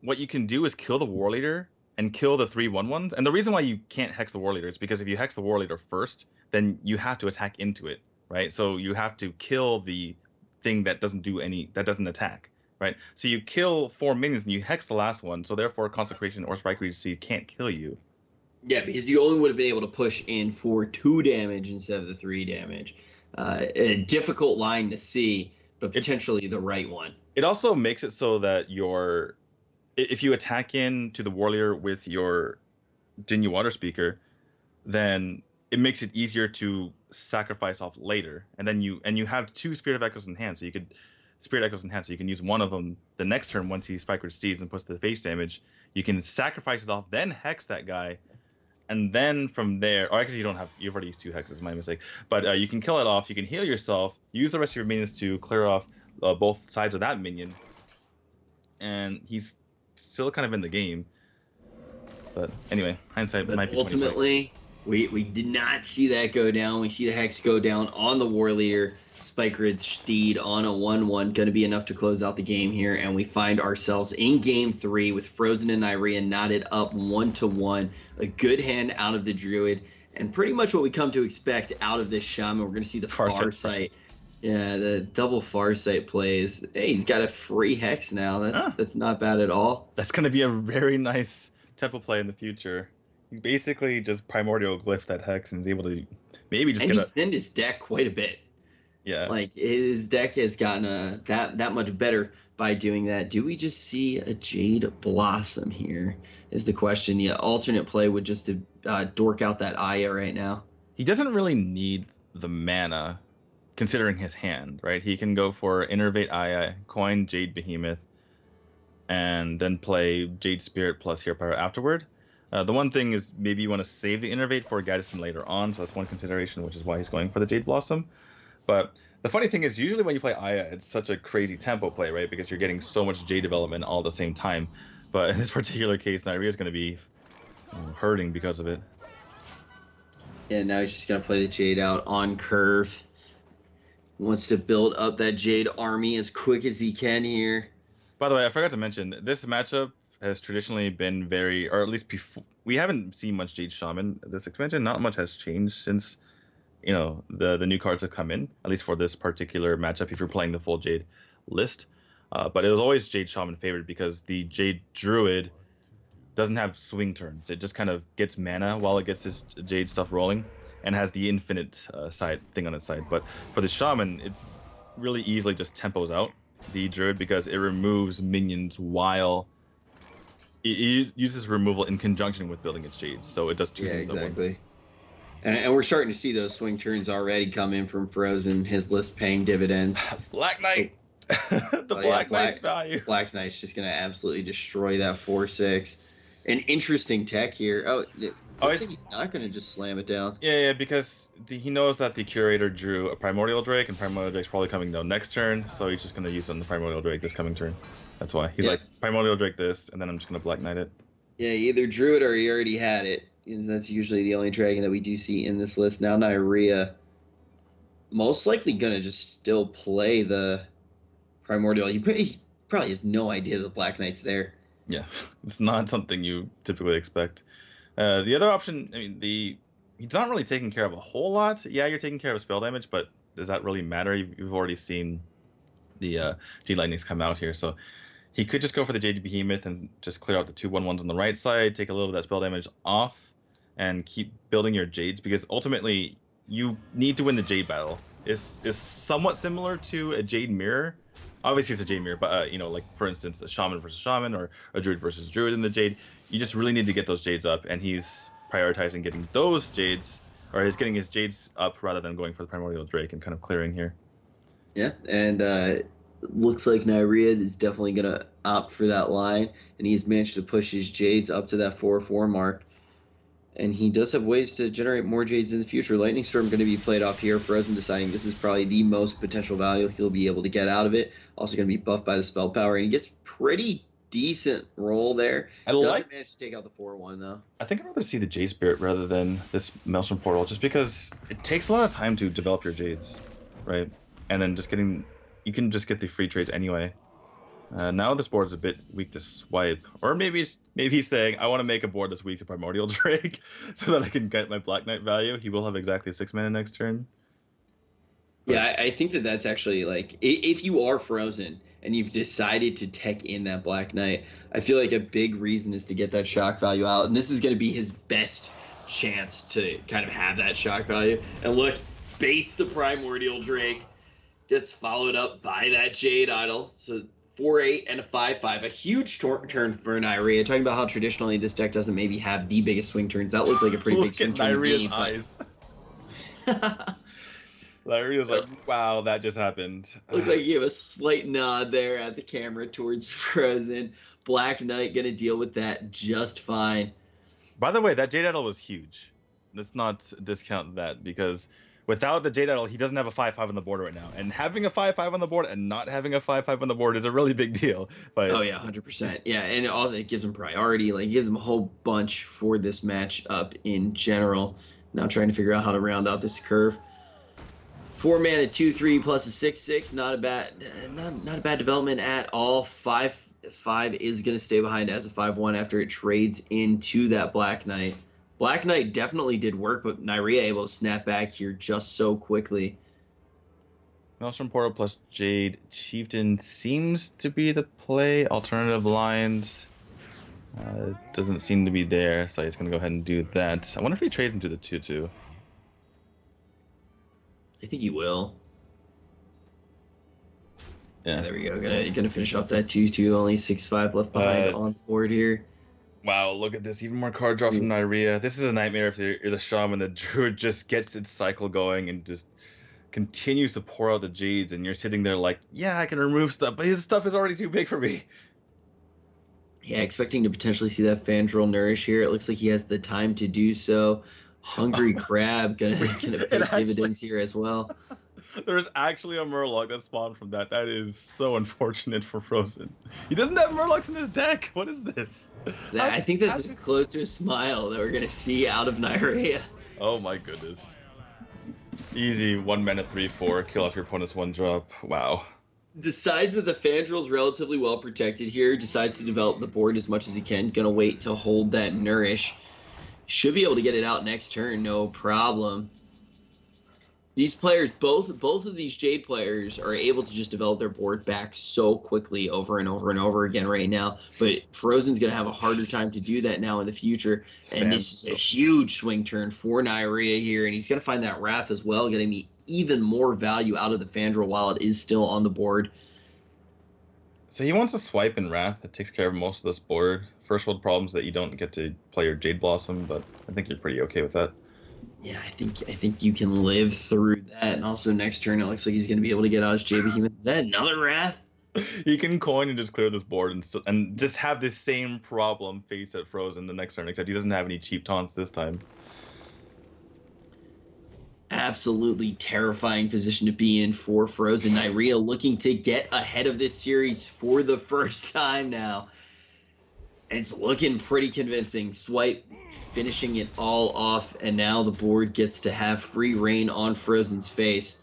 what you can do is kill the War Leader and kill the 3/1/1s. And the reason why you can't hex the War Leader is because if you hex the War Leader first, then you have to attack into it, right? So you have to kill the thing that doesn't attack, right? So you kill 4 minions and you hex the last one, so therefore Consecration or Spike Ridge Steed can't kill you. Yeah, because you only would have been able to push in for 2 damage instead of the 3 damage. A difficult line to see, but potentially the right one. It also makes it so that if you attack into the War Leader with your Jinyu Water Speaker, then it makes it easier to sacrifice off later. And then you have 2 Spirit of Echoes in hand, so you could use one of them the next turn once he Spike Ridge Steeds and puts the face damage. You can sacrifice it off, then hex that guy, and then from there, or actually you've already used 2 hexes, my mistake. But you can kill it off, you can heal yourself, use the rest of your minions to clear off both sides of that minion, and he's still kind of in the game. But anyway, hindsight might be 20/20. Ultimately, we did not see that go down. We see the Hex go down on the War Leader. Spike Ridge Steed on a 1/1, going to be enough to close out the game here, and we find ourselves in Game 3 with Fr0zen and Neirea knotted up 1-1. A good hand out of the Druid, and pretty much what we come to expect out of this Shaman. We're going to see the Farsight. Yeah, the double Farsight plays. Hey, he's got a free Hex now. That's not bad at all. That's going to be a very nice tempo play in the future. He's basically just primordial glyph that Hex and is able to maybe just he thinned his deck quite a bit. Yeah, like his deck has gotten that much better by doing that. Do we just see a Jade Blossom here? Is the question. The alternate play would just dork out that Aya right now. He doesn't really need the mana, considering his hand, right? He can go for Innervate Aya, coin Jade Behemoth, and then play Jade Spirit plus Hero Power afterward. The one thing is maybe you want to save the Innervate for Gaddison later on, so that's one consideration, which is why he's going for the Jade Blossom. But the funny thing is, usually when you play Aya, it's such a crazy tempo play, right? Because you're getting so much Jade development all at the same time. But in this particular case, Neirea is going to be hurting because of it. Yeah, now he's just going to play the Jade out on curve. Wants to build up that Jade army as quick as he can here. By the way, I forgot to mention, this matchup has traditionally been very, or at least before, we haven't seen much Jade Shaman this expansion. Not much has changed since the new cards have come in, at least for this particular matchup if you're playing the full Jade list. But it was always Jade Shaman favored because the Jade Druid doesn't have swing turns. It just kind of gets mana while it gets his Jade stuff rolling and has the infinite side thing on its side. But for the Shaman, it really easily just tempos out the Druid because it removes minions while it uses removal in conjunction with building its Jades. So it does 2 things at once. And we're starting to see those swing turns already come in from Fr0zen, his list paying dividends. Black Knight! The Black Knight value. Black Knight's just going to absolutely destroy that 4/6. An interesting tech here. He's not going to just slam it down. Yeah, because he knows that the Curator drew a Primordial Drake, and Primordial Drake's probably coming down next turn, so he's just going to use it on the Primordial Drake this coming turn. That's why. He's like, Primordial Drake this, and then I'm just going to Black Knight it. Yeah, he either drew it or he already had it. That's usually the only dragon that we do see in this list. Now Neirea most likely gonna just still play the Primordial. He probably has no idea the Black Knight's there. Yeah, it's not something you typically expect. The other option, I mean, he's not really taking care of a whole lot. Yeah, you're taking care of spell damage, but does that really matter? You've already seen the Jade Lightnings come out here, so he could just go for the Jade Behemoth and just clear out the 2/1/1s on the right side, take a little of that spell damage off, and keep building your Jades, because ultimately you need to win the Jade battle. It's somewhat similar to a Jade Mirror. Obviously it's a Jade Mirror, but you know, like for instance, a Shaman versus Shaman or a Druid versus Druid in the Jade. You just really need to get those Jades up, and he's prioritizing getting those Jades, or he's getting his Jades up rather than going for the Primordial Drake and kind of clearing here. Yeah, and looks like Neirea is definitely going to opt for that line, and he's managed to push his Jades up to that 4/4 mark. And he does have ways to generate more Jades in the future. Lightning Storm going to be played off here. Fr0zen deciding this is probably the most potential value he'll be able to get out of it. Also going to be buffed by the spell power, and he gets pretty decent roll there. Doesn't manage to take out the 4/1 though. I think I'd rather see the Jade Spirit rather than this Maelstrom Portal, just because it takes a lot of time to develop your Jades, right? And then you can just get the free trades anyway. Now this board is a bit weak to swipe, or maybe he's saying, I want to make a board that's weak to Primordial Drake so that I can get my Black Knight value. He will have exactly 6 mana next turn. Yeah, I think that's actually, like, if you are Fr0zen and you've decided to tech in that Black Knight, I feel like a big reason is to get that shock value out, and this is going to be his best chance to kind of have that shock value. And look, baits the Primordial Drake, gets followed up by that Jade Idol, so 4/8 and a 5/5, a huge turn for Neirea. Talking about how traditionally this deck doesn't maybe have the biggest swing turns. That looked like a pretty big swing turn. Neirea's eyes. Neirea's like, wow, that just happened. Looked like he gave a slight nod there at the camera towards Fr0zen. Black Knight gonna deal with that just fine. By the way, that Jade Idol was huge. Let's not discount that, because without the Jade Idol, he doesn't have a 5/5 on the board right now. And having a 5/5 on the board and not having a 5/5 on the board is a really big deal. But oh yeah, 100%. Yeah, and also it gives him priority. Like, it gives him a whole bunch for this matchup in general. Now trying to figure out how to round out this curve. 4 mana, 2/3 plus a 6/6. Not a bad development at all. 5/5 is gonna stay behind as a 5/1 after it trades into that Black Knight. Black Knight definitely did work, but Neirea able to snap back here just so quickly. Maelstrom Portal plus Jade Chieftain seems to be the play. Alternative lines doesn't seem to be there, so he's going to go ahead and do that. I wonder if he trades into the 2/2. I think he will. Yeah, there we go. Gonna finish off that 2/2. Only 6/5 left behind on the board here. Wow, look at this. Even more card draw from Neirea. This is a nightmare if you're the Shaman. The Druid just gets its cycle going and just continues to pour out the Jades, and you're sitting there like, yeah, I can remove stuff, but his stuff is already too big for me. Yeah, expecting to potentially see that Fandral Nourish here. It looks like he has the time to do so. Hungry Crab gonna pay dividends here as well. There's actually a Murloc that spawned from that. That is so unfortunate for Fr0zen. He doesn't have Murlocs in his deck. What is this? I think that's close to a smile that we're going to see out of Neirea. Oh my goodness. Easy 1 mana 3/4. Kill off your opponent's 1-drop. Wow. Decides that the Fandral's relatively well protected here. Decides to develop the board as much as he can. Going to wait to hold that Nourish. Should be able to get it out next turn. No problem. These players, both of these Jade players, are able to just develop their board back so quickly over and over and over again right now. But Fr0zen's going to have a harder time to do that now in the future. And this is a huge swing turn for Neirea here. And he's going to find that Wrath as well, getting me even more value out of the Fandral while it is still on the board. So he wants a swipe in Wrath. It takes care of most of this board. First world problems that you don't get to play your Jade Blossom, but I think you're pretty okay with that. Yeah, I think you can live through that. And also next turn, it looks like he's going to be able to get out his JB Behemoth. Another Wrath? He can coin and just clear this board and just have this same problem face at Fr0zen the next turn, except he doesn't have any cheap taunts this time. Absolutely terrifying position to be in for Fr0zen. Neirea looking to get ahead of this series for the first time now. It's looking pretty convincing. Swipe, finishing it all off, and now the board gets to have free reign on Fr0zen's face.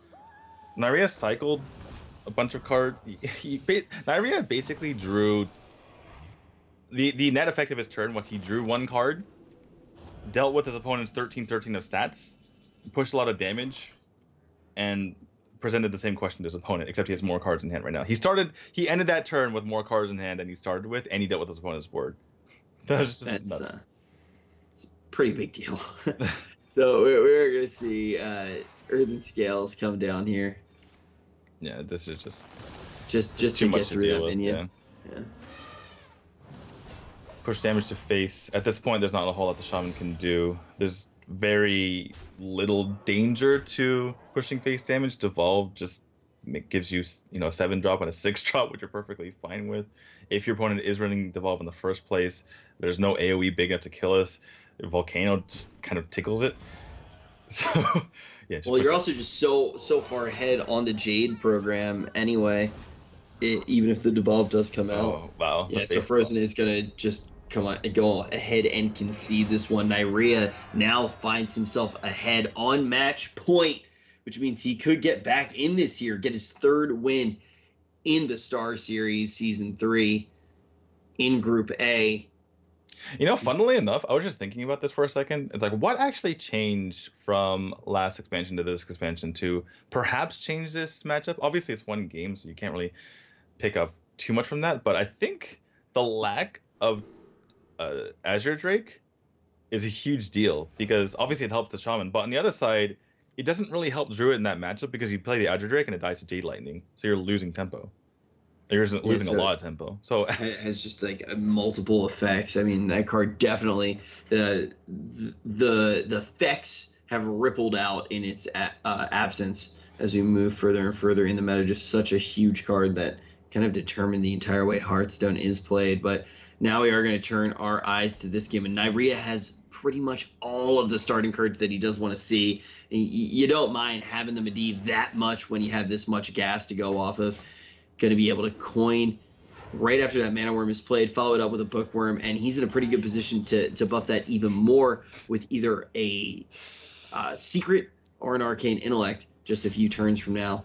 Neirea cycled a bunch of cards. Neirea basically drew the net effect of his turn was he drew one card, dealt with his opponent's 13/13 of stats, pushed a lot of damage, and presented the same question to his opponent, except he has more cards in hand right now. He ended that turn with more cards in hand than he started with, and he dealt with his opponent's board. That was just nuts. It's a pretty big deal. So we're gonna see Earthen Scales come down here. Yeah, this is just too to much get to through deal that with. minion. Yeah. Yeah. Push damage to face. At this point, there's not a whole lot the Shaman can do. There's very little danger to pushing face damage. Devolve just gives you, a 7-drop and a 6-drop, which you're perfectly fine with. If your opponent is running Devolve in the first place, there's no AoE big enough to kill us. Volcano just kind of tickles it. So, yeah. Well, you're also just so far ahead on the Jade program anyway. Even if the Devolve does come out. Oh, wow. Yeah, so Fr0zen is gonna just go ahead and concede this one. Neirea now finds himself ahead on match point, which means he could get back in this year, get his 3rd win in the StarSeries Season 3 in Group A. Funnily enough, I was just thinking about this for a second. It's like, what actually changed from last expansion to this expansion to perhaps change this matchup? Obviously, it's one game, so you can't really pick up too much from that. But I think the lack of Azure Drake is a huge deal, because obviously it helps the Shaman, but on the other side, it doesn't really help Druid in that matchup, because you play the Azure Drake and it dies to Jade Lightning, so you're losing tempo. You're losing a lot of tempo. So it has just multiple effects. I mean, that card definitely the effects have rippled out in its absence as we move further and further in the meta. Just such a huge card that kind of determined the entire way Hearthstone is played. But now we are going to turn our eyes to this game, and Neirea has pretty much all of the starting cards that he does want to see. You don't mind having the Medivh that much when you have this much gas to go off of. Going to be able to coin right after that Mana Worm is played, follow it up with a Bookworm, and he's in a pretty good position to buff that even more with either a Secret or an Arcane Intellect just a few turns from now.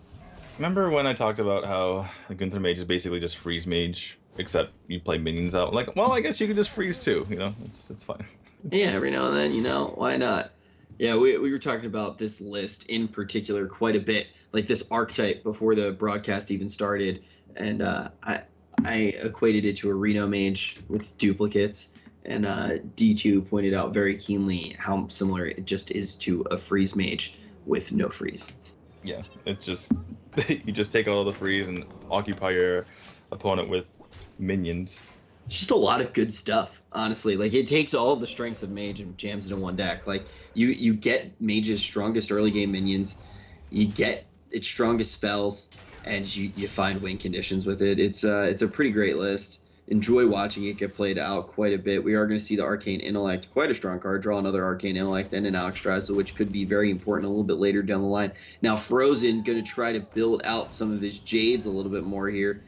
Remember when I talked about how Gunther Mage is basically just freeze mage, except you play minions out? Like, well, I guess you can just freeze too, it's fine. Yeah, every now and then, why not? Yeah, we were talking about this list in particular quite a bit, like this archetype before the broadcast even started, and I equated it to a Reno Mage with duplicates, and D2 pointed out very keenly how similar it just is to a freeze mage with no freeze. Yeah, it just you just take all the freeze and occupy your opponent with minions. It's just a lot of good stuff, honestly. Like, it takes all of the strengths of Mage and jams it in one deck. Like, you get Mage's strongest early game minions, you get its strongest spells, and you find win conditions with it. It's a pretty great list. Enjoy watching it get played out quite a bit. We are going to see the Arcane Intellect, quite a strong card, draw another Arcane Intellect and an Alexstrasza, which could be very important a little bit later down the line. Now, Fr0zen going to try to build out some of his Jades a little bit more here.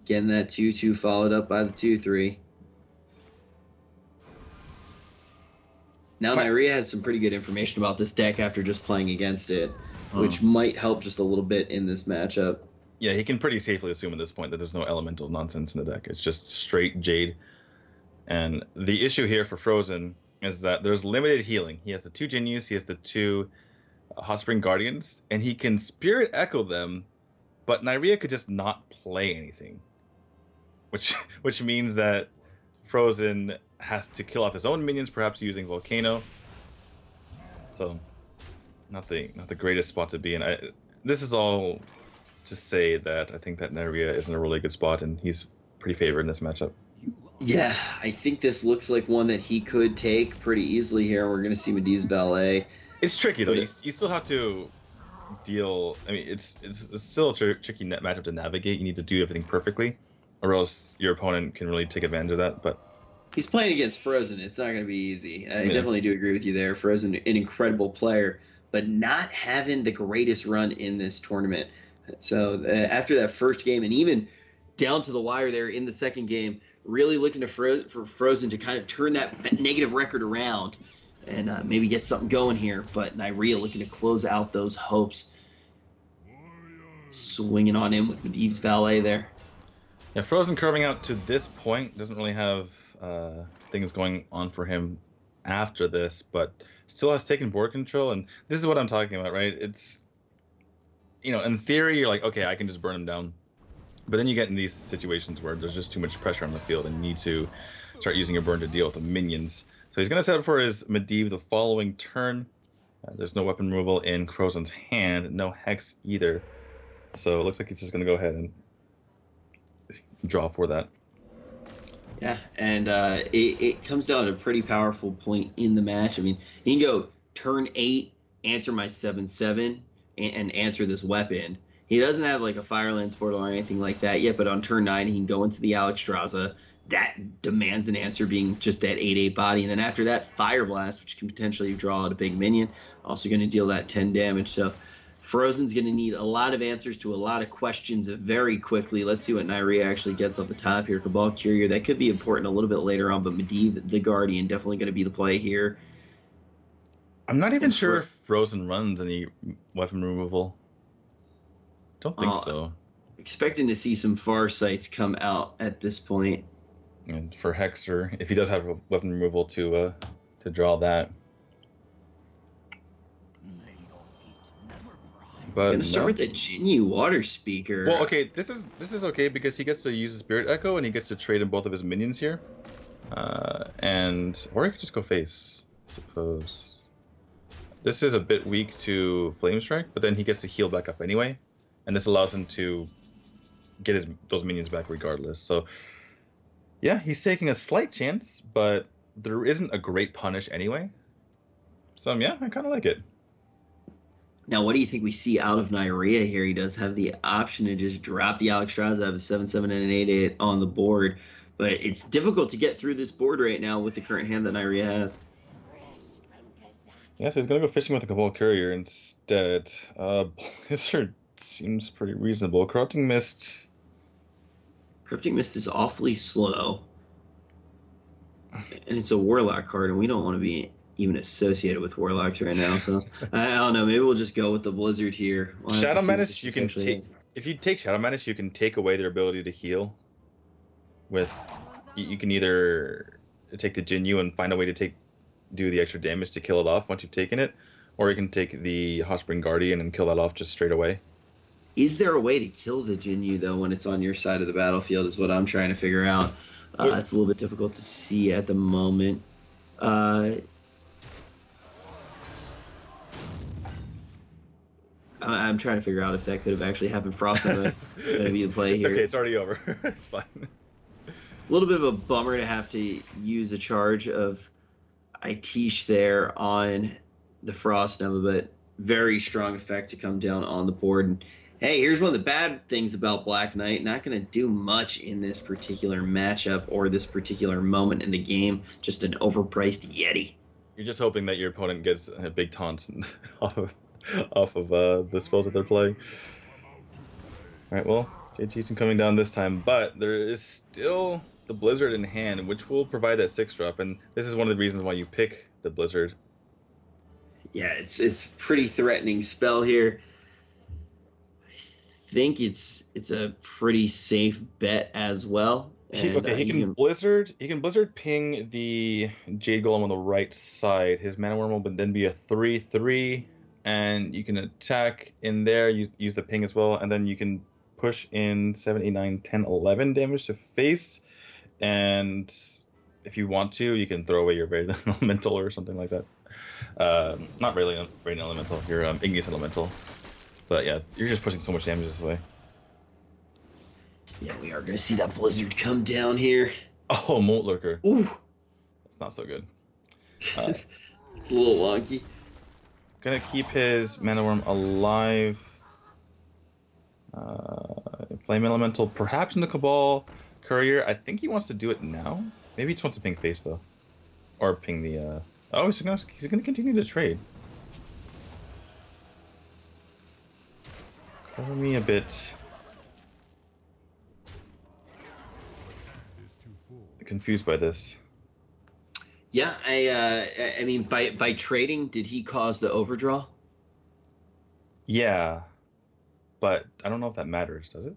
Getting that 2-2 followed up by the 2-3. Now Neirea has some pretty good information about this deck after just playing against it, which might help just a little bit in this matchup. Yeah, he can pretty safely assume at this point that there's no elemental nonsense in the deck. It's just straight Jade. And the issue here for Fr0zen is that there's limited healing. He has the 2 Genius, he has the 2 Hot Spring Guardians, and he can Spirit Echo them, but Neirea could just not play anything. Which means that Fr0zen has to kill off his own minions, perhaps using Volcano. So, not the greatest spot to be in. This is all to say that I think that Neirea is in a really good spot, and he's pretty favored in this matchup. Yeah, I think this looks like one that he could take pretty easily here. We're going to see Medivh's Ballet. It's tricky, though. You still have to deal... I mean, it's still a tricky matchup to navigate. You need to do everything perfectly, or else your opponent can really take advantage of that. But he's playing against Fr0zen. It's not going to be easy. I definitely do agree with you there. Fr0zen, an incredible player, but not having the greatest run in this tournament. So after that first game, and even down to the wire there in the second game, really looking for Fr0zen to kind of turn that negative record around and maybe get something going here. But Neirea looking to close out those hopes. swinging on in with Medivh's Valet there. Yeah, Fr0zen curving out to this point doesn't really have things going on for him after this, but still has taken board control, and this is what I'm talking about, right? It's, you know, in theory, you're like, okay, I can just burn him down. But then you get in these situations where there's just too much pressure on the field and you need to start using your burn to deal with the minions. So he's going to set up for his Medivh the following turn. There's no weapon removal in Fr0zen's hand, no Hex either. So it looks like he's just going to go ahead and draw for that. Yeah, and it comes down to a pretty powerful point in the match. I mean, he can go turn 8, answer my 7/7, and answer this weapon. He doesn't have like a Firelands portal or anything like that yet, but on turn 9, he can go into the Alexstrasza. That demands an answer being just that 8/8 body. And then after that, Fire Blast, which can potentially draw out a big minion. Also going to deal that 10 damage. So Fr0zen's going to need a lot of answers to a lot of questions very quickly. Let's see what Neirea actually gets off the top here. Cabal Courier, that could be important a little bit later on, but Medivh, the Guardian, definitely going to be the play here. I'm not even sure if Fr0zen runs any weapon removal. Don't think so. Expecting to see some Farsights come out at this point. And for Hexer, if he does have a weapon removal to draw that. But gonna start with the Jinyu Water Speaker. Well, okay, this is okay because he gets to use his Spirit Echo and he gets to trade in both of his minions here. Or he could just go face, I suppose. This is a bit weak to Flame Strike, but then he gets to heal back up anyway. And this allows him to get those minions back regardless. So, yeah, he's taking a slight chance, but there isn't a great punish anyway. So, yeah, I kind of like it. Now, what do you think we see out of Neirea here? He does have the option to just drop the Alexstrasza, have a 7/7 and an 8/8 on the board. But it's difficult to get through this board right now with the current hand that Neirea has. Yeah, so he's going to go fishing with the Cabal Courier instead. Blizzard seems pretty reasonable. Corrupting Mist. Corrupting Mist is awfully slow. And it's a Warlock card, and we don't want to be even associated with Warlocks right now. So, I don't know. Maybe we'll just go with the Blizzard here. Shadow Menace, you can take... If you take Shadow Menace, you can take away their ability to heal. With... You can either take the Jinyu and find a way to do the extra damage to kill it off once you've taken it, or you can take the Hot Spring Guardian and kill that off just straight away. Is there a way to kill the Jinyu, though, when it's on your side of the battlefield, is what I'm trying to figure out. It's a little bit difficult to see at the moment. I'm trying to figure out if that could have actually happened. Frosting going to be the play here. Okay, it's already over. It's fine. A little bit of a bummer to have to use a charge of Itish there on the Frost Nova, but very strong effect to come down on the board. And hey, here's one of the bad things about Black Knight. Not going to do much in this particular matchup or this particular moment in the game. Just an overpriced Yeti. You're just hoping that your opponent gets a big taunt off of the spells that they're playing. Alright, well, JT coming down this time, but there is still the Blizzard in hand, which will provide that 6-drop, and this is one of the reasons why you pick the Blizzard. Yeah, it's a pretty threatening spell here. I think it's a pretty safe bet as well. And, he can Blizzard ping the Jade Golem on the right side. His Mana Worm will then be a 3/3, and you can attack in there, use the ping as well, and then you can push in 7, 8, 9, 10, 11 damage to face, and if you want to, you can throw away your Radiant Elemental or something like that. Not Radiant Elemental, your Igneous Elemental. But yeah, you're just pushing so much damage this way. Yeah, we are going to see that Blizzard come down here. Oh, Molt Lurker. Ooh. That's not so good. It's a little wonky. Gonna keep his Mana Worm alive. Flame Elemental, perhaps in the Cabal Courier. I think he wants to do it now. Maybe he just wants to ping face, though. Or ping the... Oh, he's gonna continue to trade. Cover me a bit. Confused by this. Yeah, I mean, by trading, did he cause the overdraw? Yeah. but I don't know if that matters, does it?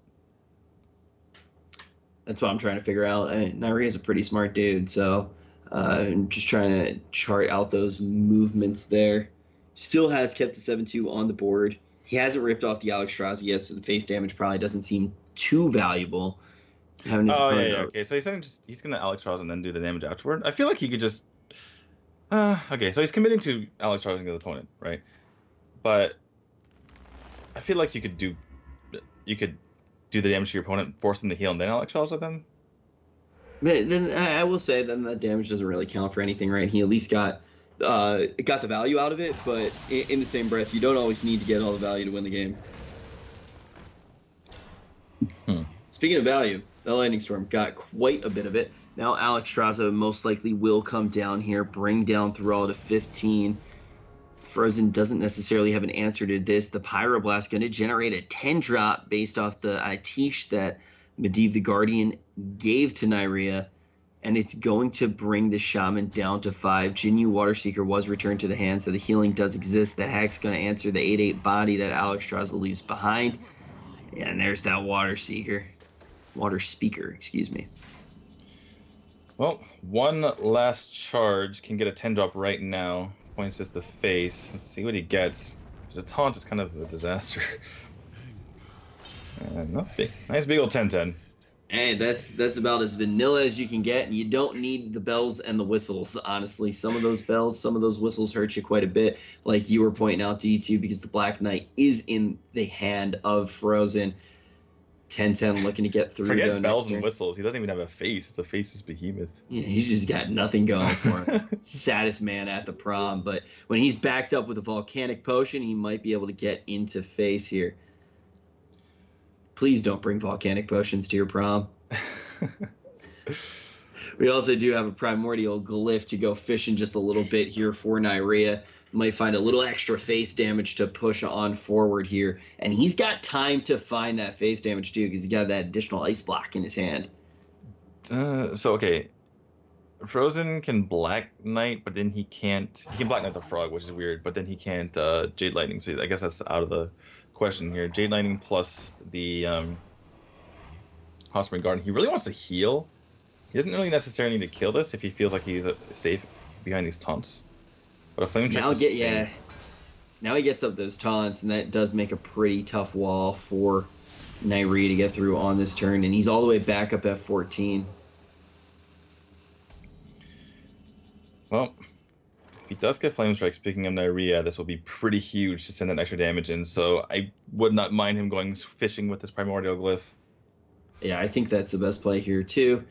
That's what I'm trying to figure out. Neirea is a pretty smart dude, so I'm just trying to chart out those movements there. Still has kept the 7-2 on the board. He hasn't ripped off the Alexstrasza yet, so the face damage probably doesn't seem too valuable. Having his opponent yeah. Okay, so he's gonna Alexstrasza and then do the damage afterward. I feel like he could just. Okay, so he's committing to Alexstrasza the opponent, right? But I feel like you could do the damage to your opponent, force him to heal, and then Alexstrasza them. But then I will say then the damage doesn't really count for anything, right? He at least got the value out of it, but in the same breath, you don't always need to get all the value to win the game. Speaking of value, the Lightning Storm got quite a bit of it. Now Alexstrasza most likely will come down here, bring down Thrall to 15. Fr0zen doesn't necessarily have an answer to this. The Pyroblast going to generate a 10-drop based off the Itish that Medivh the Guardian gave to Neirea, and it's going to bring the Shaman down to 5. Jinyu Waterseeker was returned to the hand, so the healing does exist. The Hack's going to answer the 8/8 body that Alexstrasza leaves behind. And there's that Water Speaker, excuse me. Well, one last charge can get a 10-drop right now. Points this to face. Let's see what he gets. Because a taunt is kind of a disaster. Not big. Nice big old 10-10. Hey, that's about as vanilla as you can get, and you don't need the bells and the whistles, honestly. Some of those bells, some of those whistles hurt you quite a bit, like you were pointing out, D2, because the Black Knight is in the hand of Fr0zen. 10-10 looking to get through. Forget bells and whistles. He doesn't even have a face. It's a faceless behemoth. Yeah, he's just got nothing going for him. Saddest man at the prom. But when he's backed up with a volcanic potion, he might be able to get into face here. Please don't bring volcanic potions to your prom. We also do have a primordial glyph to go fishing just a little bit here for Neirea. Might find a little extra face damage to push on forward here. And he's got time to find that face damage too, because he got that additional ice block in his hand. Okay. Fr0zen can Black Knight, but then he can't. He can Black Knight the Frog, which is weird, but then he can't Jade Lightning. So I guess that's out of the question here. Jade Lightning plus the Hot Spring Garden. He really wants to heal. He doesn't really necessarily need to kill this if he feels like he's safe behind these taunts. But a flame check now he gets up those taunts, and that does make a pretty tough wall for Neirea to get through on this turn, and he's all the way back up at 14. Well, if he does get Flame Strike, speaking of Neirea, this will be pretty huge to send that extra damage in, so I would not mind him going fishing with this Primordial Glyph. Yeah, I think that's the best play here, too.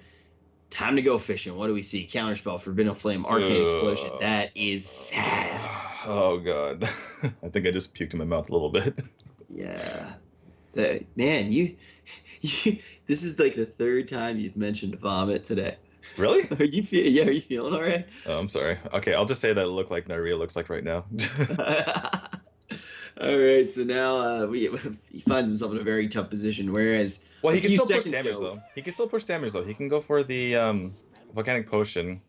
Time to go fishing. What do we see? Counterspell, Forbidden Flame, Arcane Explosion. That is sad. Oh, God. I think I just puked in my mouth a little bit. Yeah. Man, you this is like the third time you've mentioned vomit today. Really? Are you feeling all right? Oh, I'm sorry. Okay, I'll just say that it looked like Neirea looks like right now. All right, so now he finds himself in a very tough position. Whereas, well, he can still push damage though. He can still push damage though. He can go for the volcanic potion,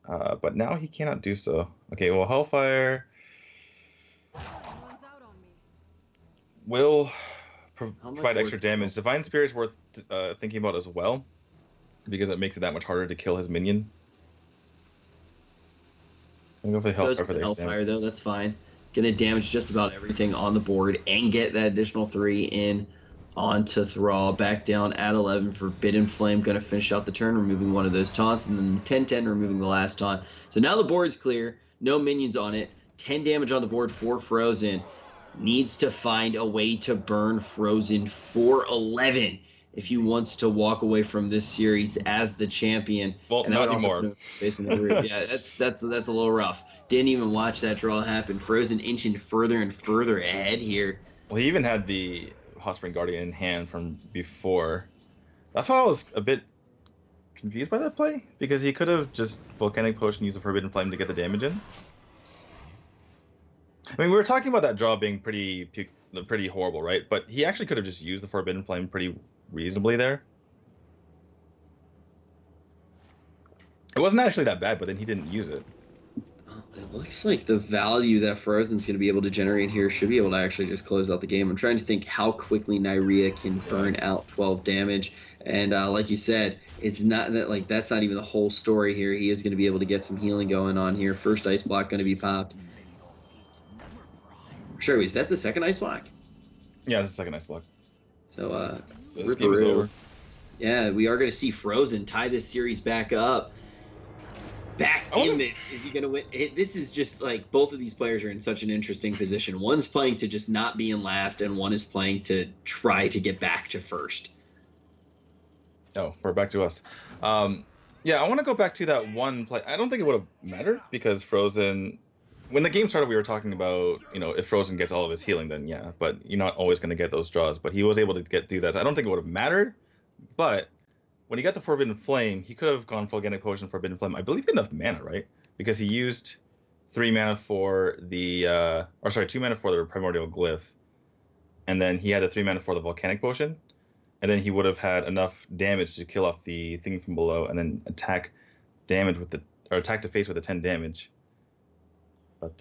but now he cannot do so. Okay, well, Hellfire will provide extra damage. Divine Spirit's worth thinking about as well, because it makes it that much harder to kill his minion. I'm gonna go for the Hellfire for the Hellfire though. That's fine. Gonna damage just about everything on the board and get that additional 3 in onto Thrall. Back down at 11. Forbidden Flame gonna finish out the turn, removing one of those taunts, and then 10-10 removing the last taunt. So now the board's clear. No minions on it. 10 damage on the board for Fr0zen. Needs to find a way to burn Fr0zen for 11 if he wants to walk away from this series as the champion. Well, and that not would also anymore. put him in the group. Yeah, that's a little rough. Didn't even watch that draw happen. Fr0zen inching further and further ahead here. Well, he even had the Hot Spring Guardian in hand from before. That's why I was a bit confused by that play, because he could have just Volcanic Potion, used the Forbidden Flame to get the damage in. I mean, we were talking about that draw being pretty horrible, right? But he actually could have just used the Forbidden Flame pretty reasonably there. It wasn't actually that bad, but then he didn't use it. It looks like the value that Fr0zen's going to be able to generate here should be able to actually just close out the game. I'm trying to think how quickly Neirea can burn out 12 damage. And like you said, it's not that like that's not even the whole story here. He is going to be able to get some healing going on here. First ice block going to be popped. Sure, is that the second ice block? Yeah, that's the second ice block. So this game is over. Yeah, we are going to see Fr0zen tie this series back up. This. Is he going to win? This is just like both of these players are in such an interesting position. One's playing to just not be in last, and one is playing to try to get back to first. Oh, we're back to us. Yeah, I want to go back to that one play. I don't think it would have mattered because Fr0zen, when the game started, we were talking about, you know, if Fr0zen gets all of his healing, then yeah, but you're not always going to get those draws. But he was able to do that. So I don't think it would have mattered, but when he got the Forbidden Flame, he could have gone full Organic Potion Forbidden Flame. I believe he had enough mana, right? Because he used 3 mana for the, 2 mana for the Primordial Glyph, and then he had the 3 mana for the Volcanic Potion, and then he would have had enough damage to kill off the thing from below, and then attack the face with the 10 damage. But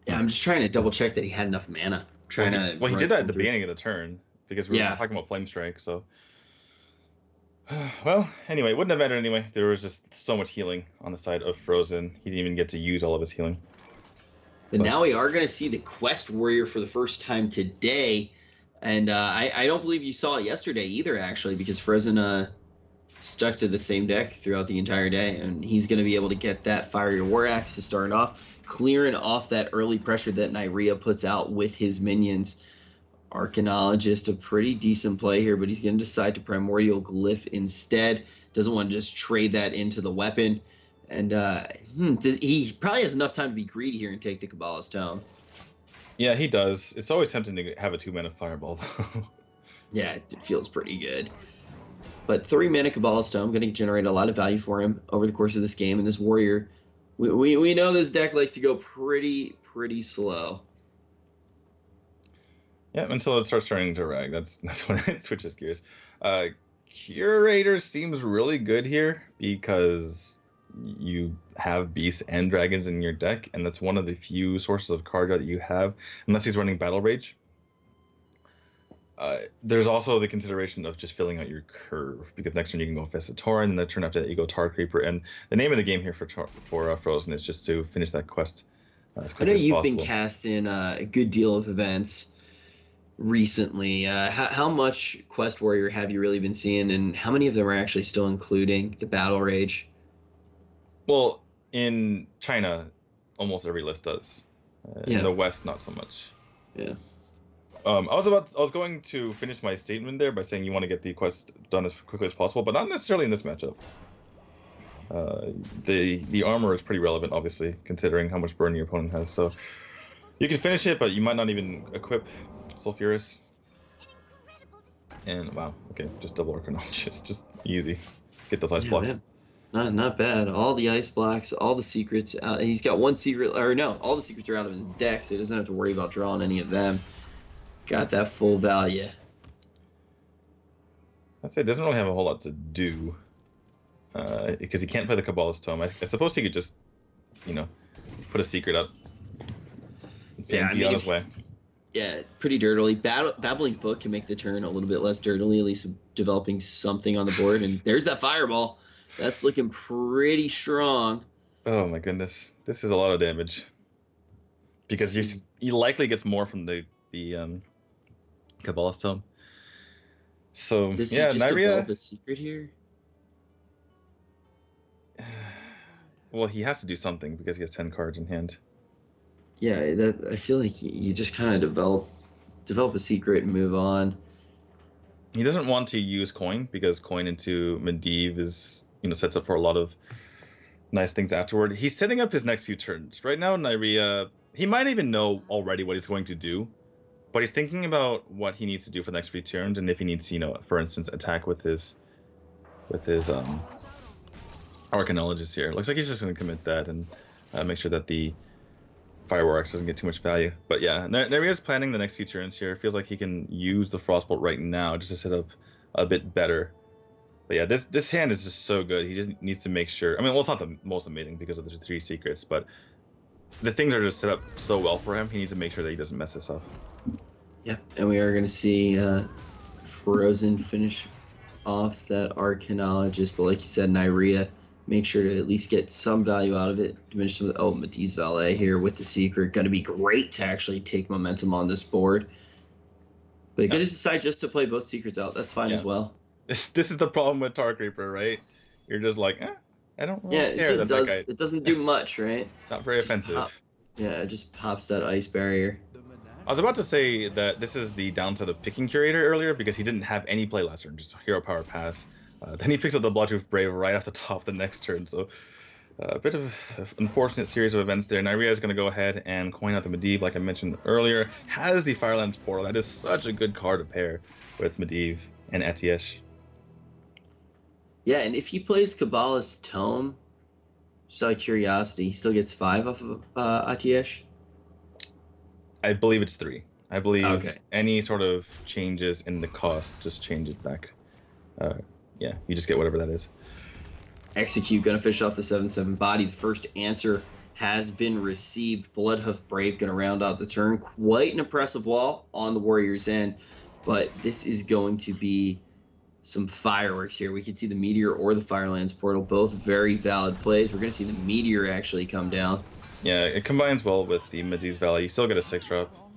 yeah, I'm just trying to double check that he had enough mana. He did that at the beginning of the turn because we were talking about Flame Strike, so. Well, anyway, it wouldn't have mattered anyway. There was just so much healing on the side of Fr0zen. He didn't even get to use all of his healing. But now we are going to see the Quest Warrior for the first time today. And I don't believe you saw it yesterday either, actually, because Fr0zen stuck to the same deck throughout the entire day. And he's going to be able to get that Fiery War Axe to start off, clearing off that early pressure that Neirea puts out with his minions. Arcanologist, a pretty decent play here, but he's going to decide to Primordial Glyph instead. Doesn't want to just trade that into the weapon. And he probably has enough time to be greedy here and take the Kabbalah's Tome. Yeah, he does. It's always tempting to have a 2-mana Fireball, though. Yeah, it feels pretty good. But 3-mana Kabbalah's Tome, going to generate a lot of value for him over the course of this game. And this Warrior, we know this deck likes to go pretty slow. Yeah, until it starts turning into Rag. That's when it switches gears. Curator seems really good here because you have beasts and dragons in your deck, and that's one of the few sources of card draw that you have, unless he's running Battle Rage. There's also the consideration of just filling out your curve, because next turn you can go Festatoran, and the turn after that you go Tar Creeper, and the name of the game here for Fr0zen is just to finish that quest as quickly as possible. I know you've been casting a good deal of events recently. How much Quest Warrior have you really been seeing, and how many of them are actually still including the Battle Rage? Well, in China, almost every list does. In the West, not so much. Yeah. I was going to finish my statement there by saying you want to get the quest done as quickly as possible, but not necessarily in this matchup. The armor is pretty relevant, obviously, considering how much burn your opponent has. So you can finish it, but you might not even equip Sulfuris. And wow, okay, just double Arcanologist, just easy. Get those ice blocks. Man. Not bad. All the ice blocks, all the secrets. He's got one secret, or no, all the secrets are out of his deck, so he doesn't have to worry about drawing any of them. Got that full value. I'd say it doesn't really have a whole lot to do, because he can't play the Kabbalah's Tome. I suppose he could just, put a secret up. And be on his way. Yeah, pretty dirtily. Babbling Book can make the turn a little bit less dirtily, at least developing something on the board. And there's that Fireball. That's looking pretty strong. Oh my goodness, this is a lot of damage. Because he likely gets more from the Kabbalah's Tome. So does he just develop a secret here? Well, he has to do something because he has 10 cards in hand. Yeah, I feel like you just kind of develop a secret and move on. He doesn't want to use coin because coin into Medivh is, sets up for a lot of nice things afterward. He's setting up his next few turns. Right now, Neirea, he might even know already what he's going to do, but he's thinking about what he needs to do for the next few turns, and if he needs, for instance, attack with his Arcanologist here. Looks like he's just going to commit that and make sure that the Fireworks doesn't get too much value. But yeah, Neirea's planning the next few turns here. It feels like he can use the Frostbolt right now just to set up a bit better But yeah, this hand is just so good. He just needs to make sure. I mean, well, it's not the most amazing because of the 3 secrets, but the things are just set up so well for him. He needs to make sure that he doesn't mess this up. Yep, and we are going to see Fr0zen finish off that Arcanologist, but like you said, Neirea, make sure to at least get some value out of it. Diminish some of the, Mage's Valet here with the secret. Going to be great to actually take momentum on this board. But you got to decide just to play both secrets out. That's fine as well. This is the problem with Tar Creeper, right? You're just like, I don't really care it that guy... it doesn't do much, right? Not very offensive. It just pops that ice barrier. I was about to say that this is the downside of picking Curator earlier because he didn't have any play last turn, just Hero Power Pass. Then he picks up the Bloodtooth Brave right off the top the next turn, so a bit of an unfortunate series of events there. Neirea is going to go ahead and coin out the Medivh, like I mentioned earlier. Has the Firelands Portal. That is such a good card to pair with Medivh and Atiesh. Yeah, and if he plays Kabbalah's Tome, just out of curiosity, he still gets 5 off of Atiesh? I believe it's 3. I believe any sort of changes in the cost just change it back. Yeah, you just get whatever that is. Execute, gonna fish off the 7/7 body. The first answer has been received. Bloodhoof Brave gonna round out the turn. Quite an impressive wall on the Warrior's end, but this is going to be some fireworks here. We can see the Meteor or the Firelands Portal, both very valid plays. We're gonna see the Meteor actually come down. Yeah, it combines well with the Medivh's Valley. You still get a 6-drop.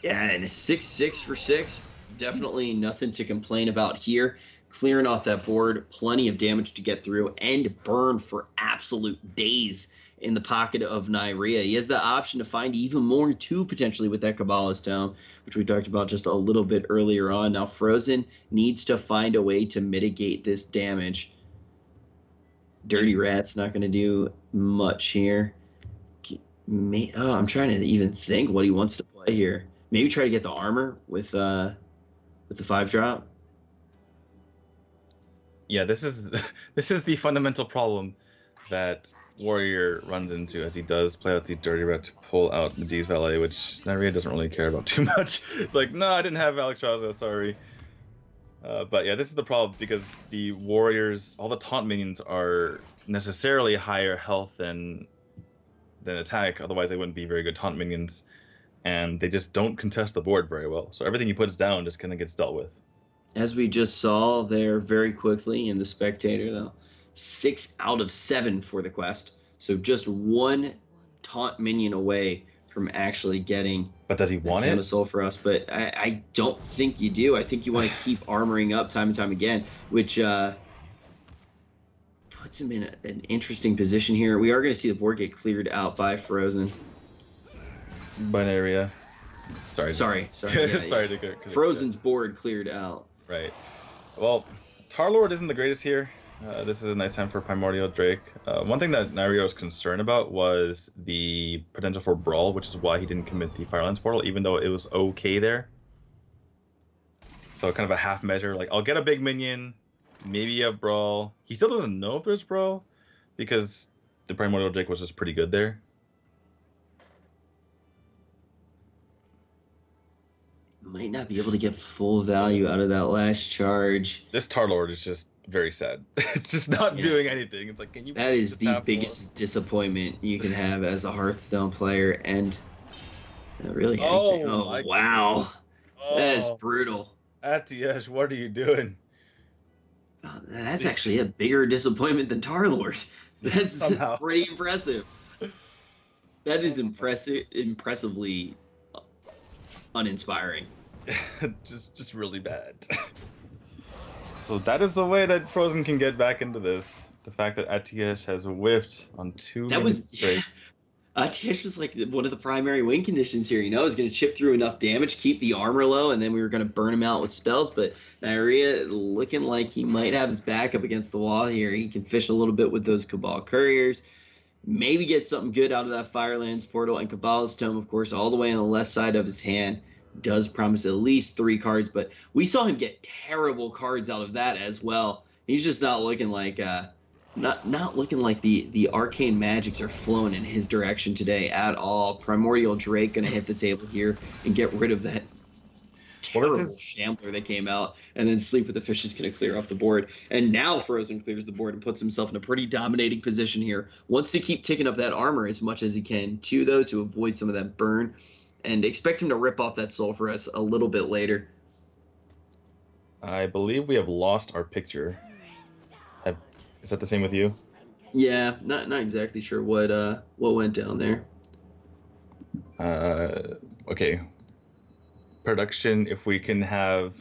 Yeah, and a 6/6 for 6. Definitely nothing to complain about here. Clearing off that board, plenty of damage to get through, and burn for absolute days in the pocket of Neirea. He has the option to find even more too, potentially, with that Kabbalah's Tome, which we talked about just a little bit earlier on. Now, Fr0zen needs to find a way to mitigate this damage. Dirty Rat's not going to do much here. I'm trying to even think what he wants to play here. Maybe try to get the armor with the 5-drop. Yeah, this is the fundamental problem that Warrior runs into as he does play out the Dirty Rat to pull out Medivh's Valet, which Neirea doesn't really care about too much. It's like, no, I didn't have Alexstrasza, sorry. But yeah, this is the problem because the Warriors, all the taunt minions are necessarily higher health than attack, otherwise they wouldn't be very good taunt minions, and they just don't contest the board very well. So everything he puts down just kind of gets dealt with. As we just saw there very quickly in the Spectator, though, 6 out of 7 for the quest. So just 1 taunt minion away from actually getting. But does he want it? Soul for us, but I don't think you do. I think you want to keep armoring up time and time again, which puts him in an interesting position here. We are going to see the board get cleared out by Fr0zen. By Neirea. Sorry. Yeah, Sorry to go. Fr0zen's board cleared out. Right. Well, Tarlord isn't the greatest here. This is a nice time for Primordial Drake. One thing that Neirea was concerned about was the potential for Brawl, which is why he didn't commit the Firelands Portal, even though it was okay there. So kind of a half measure, like, I'll get a big minion, maybe a Brawl. He still doesn't know if there's Brawl, because the Primordial Drake was just pretty good there. Might not be able to get full value out of that last charge. This Tarlord is just very sad. It's just not doing anything. It's like, can you? That is the biggest disappointment you can have as a Hearthstone player, and really anything. Oh wow, that is brutal. Atiesh, what are you doing? That's actually a bigger disappointment than Tarlord. That's pretty impressive. That is impressively uninspiring. just really bad. So that is the way that Fr0zen can get back into this. The fact that Atiesh has whiffed on 2 minutes straight. Atiesh was like one of the primary win conditions here. You know, he's going to chip through enough damage, keep the armor low, and then we were going to burn him out with spells. But Neirea looking like he might have his back up against the wall here. He can fish a little bit with those Cabal Couriers. Maybe get something good out of that Firelands Portal. And Kabbalah's Tome, of course, all the way on the left side of his hand, does promise at least 3 cards. But we saw him get terrible cards out of that as well. He's just not looking like not looking like the arcane magics are flowing in his direction today at all. Primordial Drake going to hit the table here and get rid of that terrible Shambler that came out, and then Sleep with the Fish is going to clear off the board. And now Fr0zen clears the board and puts himself in a pretty dominating position here. Wants to keep ticking up that armor as much as he can, too, though, to avoid some of that burn. And expect him to rip off that soul for us a little bit later. I believe we have lost our picture. Is that the same with you? Yeah, not exactly sure what went down there. Okay. Production, if we can have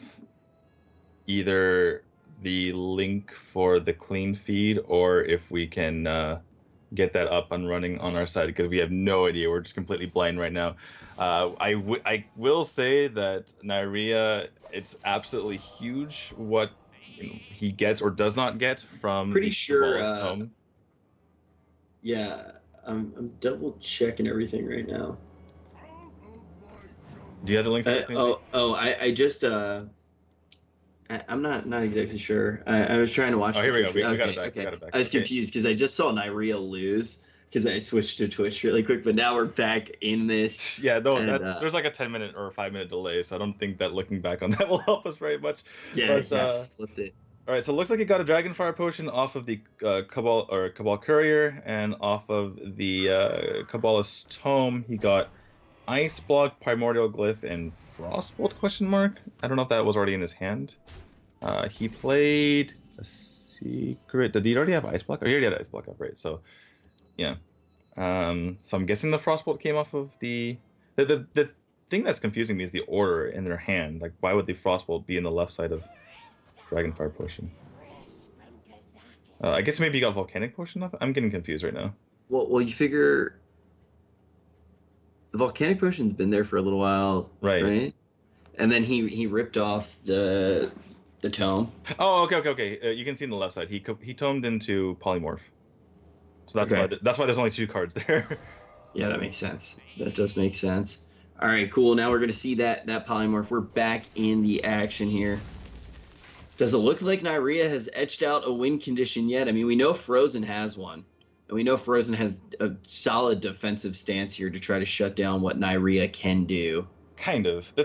either the link for the clean feed or if we can get that up and running on our side, because we have no idea. We're just completely blind right now. I will say that Neirea, it's absolutely huge what he gets or does not get from pretty sure tome. Yeah, I'm double checking everything right now. Do you have the link? I just I'm not exactly sure. I was trying to watch. Oh, here we go. We got it back. Okay. We got it back. I was confused because I just saw Neirea lose because I switched to Twitch really quick, but now we're back in this. Yeah, no, there's like a 10-minute or a 5-minute delay, so I don't think that looking back on that will help us very much. Yeah, flipped it. All right, so it looks like he got a Dragonfire Potion off of the Cabal Courier, and off of the Cabalist's Tome, he got Ice Block, Primordial Glyph, and Frostbolt ? I don't know if that was already in his hand. He played a secret. Did he already have Ice Block? Oh, he already had Ice Block up, right? So, yeah. So I'm guessing the Frostbolt came off of the thing that's confusing me is the order in their hand. Like, why would the Frostbolt be in the left side of Dragonfire Potion? I guess maybe he got Volcanic Potion up. I'm getting confused right now. Well, you figure the Volcanic Potion's been there for a little while, right? And then he ripped off the tome. Oh, okay. You can see on the left side. He tomed into Polymorph. So that's why there's only 2 cards there. Yeah, that makes sense. That does make sense. All right, cool. Now we're going to see that Polymorph. We're back in the action here. Does it look like Neirea has etched out a win condition yet? I mean, we know Fr0zen has one. And we know Fr0zen has a solid defensive stance here to try to shut down what Neirea can do. Kind of. The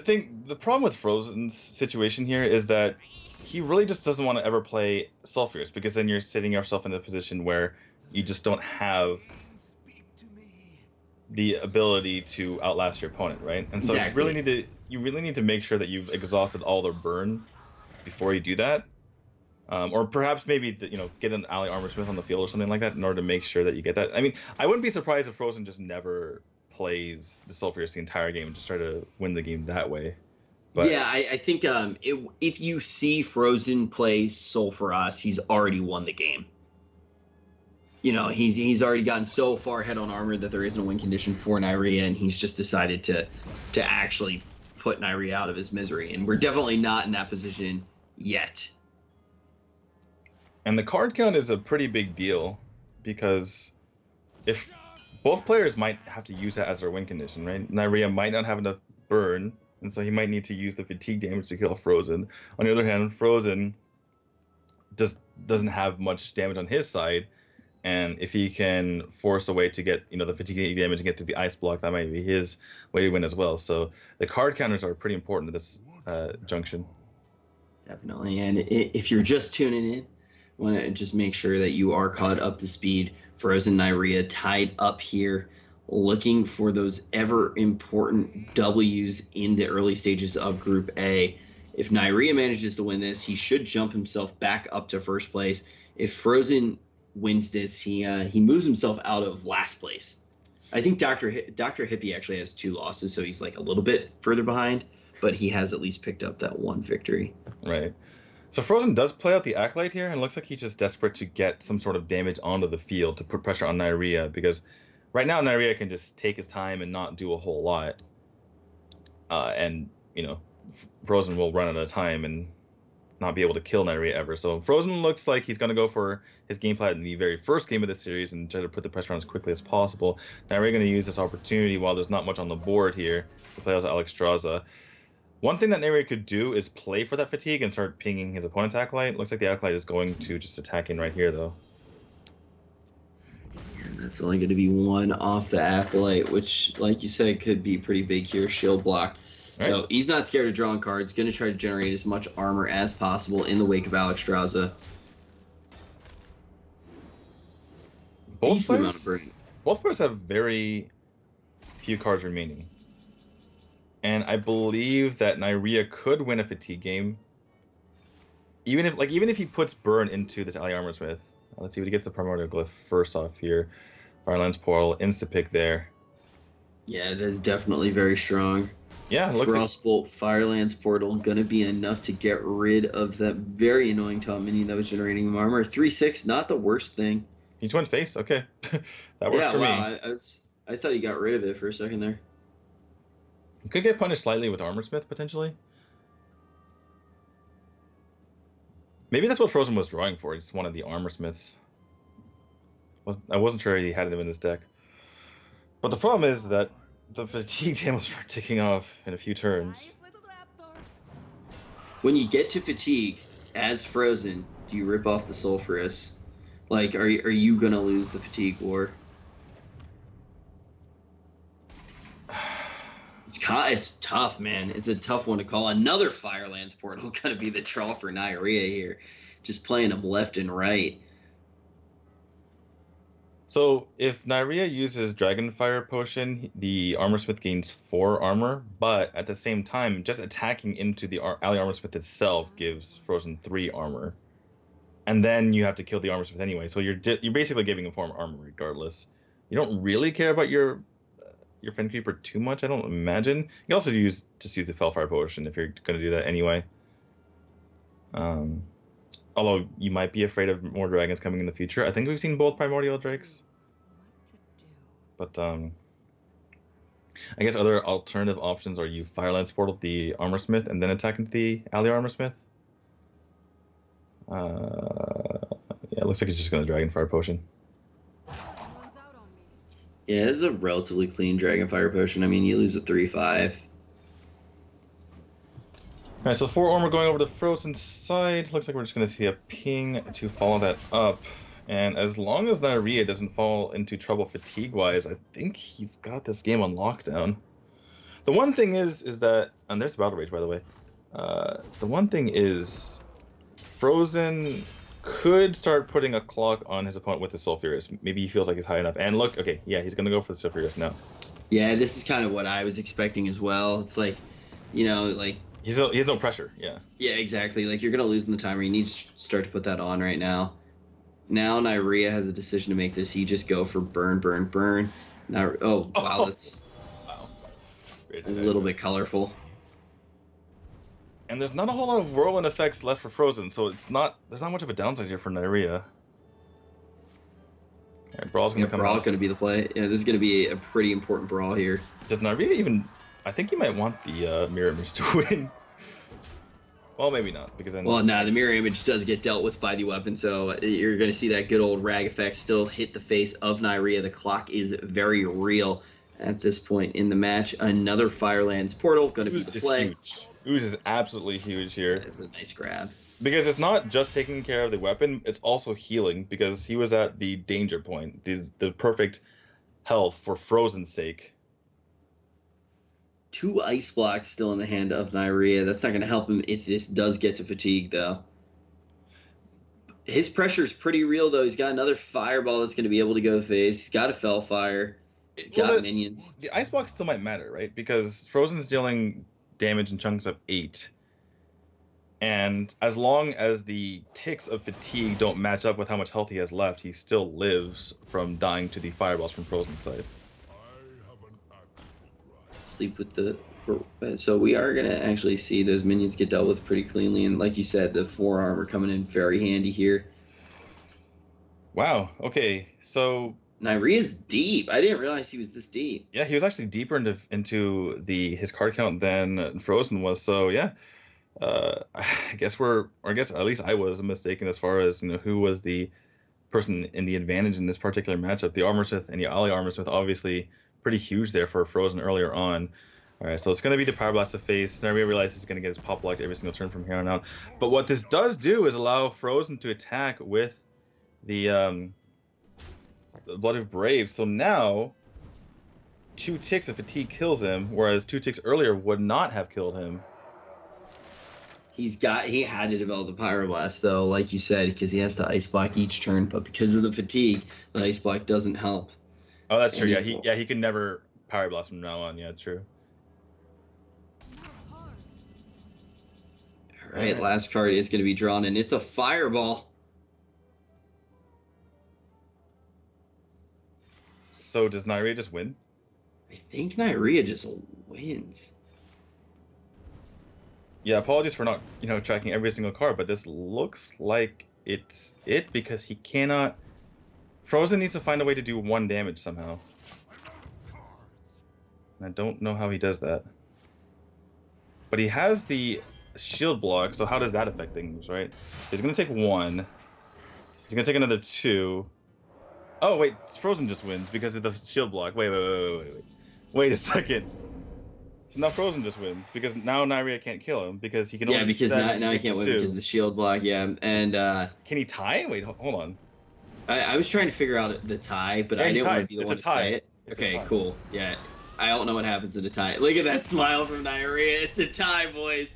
problem with Fr0zen's situation here is that he really just doesn't want to ever play Sulfurous, because then you're setting yourself in a position where you just don't have the ability to outlast your opponent, right? And so exactly. you really need to make sure that you've exhausted all their burn before you do that. Or perhaps maybe get an ally armor smith on the field or something like that in order to make sure that you get that. I mean, I wouldn't be surprised if Fr0zen just never plays the Sulfurous the entire game and just try to win the game that way. But yeah, I think if you see Fr0zen play Sulfurous, he's already won the game. He's already gotten so far ahead on armor that there isn't a win condition for Neirea, and he's just decided to actually put Neirea out of his misery. And we're definitely not in that position yet. And the card count is a pretty big deal, because if both players might have to use that as their win condition, right? Neirea might not have enough burn, and so he might need to use the fatigue damage to kill Fr0zen. On the other hand, Fr0zen doesn't have much damage on his side, and if he can force a way to get the fatigue damage and get through the ice block, that might be his way to win as well. So the card counters are pretty important at this junction. Definitely, and if you're just tuning in, want to just make sure that you are caught up to speed. Fr0zen Neirea tied up here, looking for those ever important W's in the early stages of Group A. If Neirea manages to win this, he should jump himself back up to first place. If Fr0zen wins this, he moves himself out of last place. I think Dr. Hippie actually has 2 losses, so he's like a little bit further behind, but he has at least picked up that 1 victory. Right. So Fr0zen does play out the Acolyte here, and it looks like he's just desperate to get some sort of damage onto the field to put pressure on Neirea, because right now Neirea can just take his time and not do a whole lot. And Fr0zen will run out of time and not be able to kill Neirea ever. So Fr0zen looks like he's going to go for his game plan in the very first game of the series and try to put the pressure on as quickly as possible. Neirea going to use this opportunity while there's not much on the board here to play as Alexstrasza. One thing that Neirea could do is play for that fatigue and start pinging his opponent's Acolyte. Looks like the Acolyte is going to just attack in right here, though. And that's only going to be 1 off the Acolyte, which, like you said, could be pretty big here. Shield block. So he's not scared of drawing cards. Going to try to generate as much armor as possible in the wake of Alexstrasza. Both players have very few cards remaining. And I believe that Neirea could win a fatigue game. Even if he puts Burn into this Ally Armorsmith. Let's see what he gets the Primordial Glyph first off here. Firelands Portal, insta-pick there. Yeah, that's definitely very strong. Yeah, it looks Frostbolt, Firelands Portal, gonna be enough to get rid of that very annoying top minion that was generating him armor. 3/6, not the worst thing. Each one face, okay. That works for me. I thought you got rid of it for a second there. You could get punished slightly with Armorsmith, potentially. Maybe that's what Fr0zen was drawing for. He just wanted the Armorsmiths. I wasn't sure he had them in his deck. But the problem is that the fatigue damage start ticking off in a few turns. When you get to fatigue, as Fr0zen, do you rip off the Sulfurous? Like, are you gonna lose the fatigue war? It's tough, man. It's a tough one to call. Another Firelands Portal gonna be the draw for Neirea here. Just playing them left and right. So if Neirea uses Dragonfire Potion, the Armorsmith gains 4 armor, but at the same time, just attacking into the Ally Armorsmith itself gives Fr0zen 3 armor. And then you have to kill the Armorsmith anyway, so you're basically giving him 4 armor regardless. You don't really care about your Fen Creeper too much, I don't imagine. You can also use the Felfire Potion if you're going to do that anyway. Although you might be afraid of more dragons coming in the future. I think we've seen both Primordial Drakes. But I guess other alternative options are you Firelands Portal the Armorsmith and then attack into the Ally Armorsmith. Yeah, it looks like he's just going to Dragonfire Potion. Yeah, it's a relatively clean Dragonfire Potion. I mean, you lose a 3/5. Alright, so 4 armor going over to Fr0zen's side. Looks like we're just going to see a ping to follow that up. And as long as Neirea doesn't fall into trouble fatigue-wise, I think he's got this game on lockdown. The one thing is that... And there's Battle Rage, by the way. The one thing is... Fr0zen could start putting a clock on his opponent with the Sulfurous. Maybe he feels like he's high enough. And look, okay, yeah, he's going to go for the Sulfurous now. Yeah, this is kind of what I was expecting as well. It's like, you know, like... He has no pressure, yeah. Yeah, exactly. Like, you're going to lose in the timer. You need to start to put that on right now. Now Neirea has a decision to make. Does he just go for burn, burn, burn? Now, oh, wow, that's a little bit colorful. And there's not a whole lot of whirlwind effects left for Fr0zen, so there's not much of a downside here for Neirea. Alright, Brawl's going to come out. Brawl's going to be the play. Yeah, this is going to be a pretty important Brawl here. Does Neirea even... I think he might want the Mirror Image to win. Well, maybe not, because then... Well, nah, the Mirror Image does get dealt with by the weapon, so you're going to see that good old rag effect still hit the face of Neirea. The clock is very real at this point in the match. Another Firelands Portal going to be the play. Huge. Ooze is absolutely huge here. It's a nice grab. Because it's not just taking care of the weapon, it's also healing, because he was at the danger point, the perfect health for Fr0zen's sake. 2 ice blocks still in the hand of Neirea. That's not going to help him if this does get to fatigue, though. His pressure is pretty real, though. He's got another fireball that's going to be able to go to the face. He's got a Felfire. He's got minions. The ice blocks still might matter, right? Because Fr0zen's dealing damage in chunks of 8. And as long as the ticks of fatigue don't match up with how much health he has left, he still lives from dying to the fireballs from Fr0zen's side. Sleep with the... So we are going to actually see those minions get dealt with pretty cleanly. And like you said, the 4 armor coming in very handy here. Wow. Okay. So... Neirea's deep. I didn't realize he was this deep. Yeah, he was actually deeper into his card count than Fr0zen was. So yeah, I guess at least I was mistaken as far as who was the person in the advantage in this particular matchup. The Armorsmith and the Ally Armorsmith obviously pretty huge there for Fr0zen earlier on. All right, so it's going to be the Power Blast of Face. Neirea realizes he's going to get his pop locked every single turn from here on out. But what this does do is allow Fr0zen to attack with the Blood of Brave. So now 2 ticks of fatigue kills him, whereas 2 ticks earlier would not have killed him. He had to develop the Pyroblast though, like you said, because he has to ice block each turn, but because of the fatigue, the ice block doesn't help. Oh, that's true. He can never Power Blast from now on. Yeah, true. All right, last card is going to be drawn, and it's a Fireball. So does Neirea just win? I think Neirea just wins. Yeah, apologies for not, tracking every single card, but this looks like it's it because he cannot. Fr0zen needs to find a way to do 1 damage somehow. And I don't know how he does that. But he has the shield block, so how does that affect things, right? He's going to take 1. He's going to take another 2. Oh, wait, Fr0zen just wins because of the shield block. Wait a second. So now Fr0zen just wins because now Neirea can't kill him because he can only because now he can't win because of the shield block, yeah. And can he tie? Wait, hold on. I was trying to figure out the tie, but I didn't want to be the one to say it. Okay, cool. Yeah. I don't know what happens in a tie. Look at that smile from Neirea. It's a tie, boys.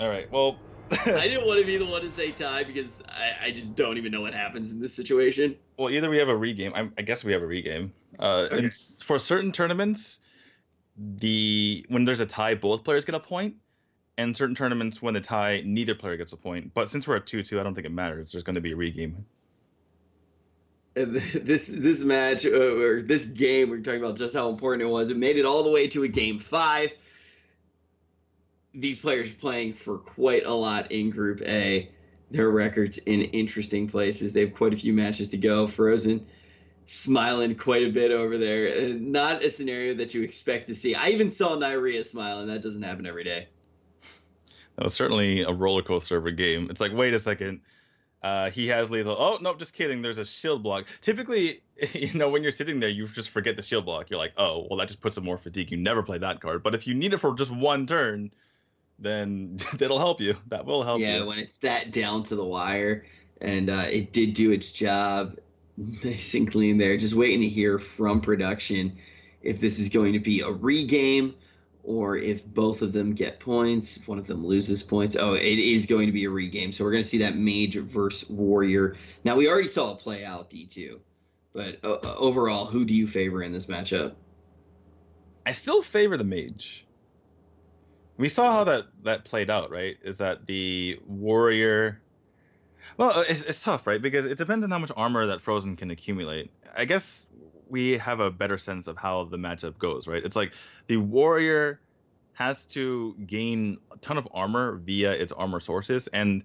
All right, well... I didn't want to be the one to say tie because I just don't even know what happens in this situation. Well, either we have a regame. I guess we have a regame. Okay. For certain tournaments, when there's a tie, both players get a point. And certain tournaments, when the tie, neither player gets a point. But since we're at 2-2, I don't think it matters. There's going to be a regame. This match or this game, we're talking about just how important it was. It made it all the way to a game 5. These players playing for quite a lot in Group A. Their records in interesting places. They have quite a few matches to go. Fr0zen smiling quite a bit over there. Not a scenario that you expect to see. I even saw Neirea smile, and that doesn't happen every day. That was certainly a roller coaster of a game. It's like, wait a second. He has lethal. Oh, no, just kidding. There's a shield block. Typically, when you're sitting there, you just forget the shield block. You're like, oh, well, that just puts some more fatigue. You never play that card. But if you need it for just 1 turn, then that'll help you. That will help you. Yeah, when it's that down to the wire. And it did do its job nice and clean there. Just waiting to hear from production if this is going to be a regame or if both of them get points, if one of them loses points. Oh, it is going to be a regame. So we're going to see that Mage versus Warrior. Now, we already saw it play out, D2. But overall, who do you favor in this matchup? I still favor the Mage. We saw how that played out, right? Is that the Warrior... Well, it's tough, right? Because it depends on how much armor that Fr0zen can accumulate. I guess we have a better sense of how the matchup goes, right? It's like the Warrior has to gain a ton of armor via its armor sources. And,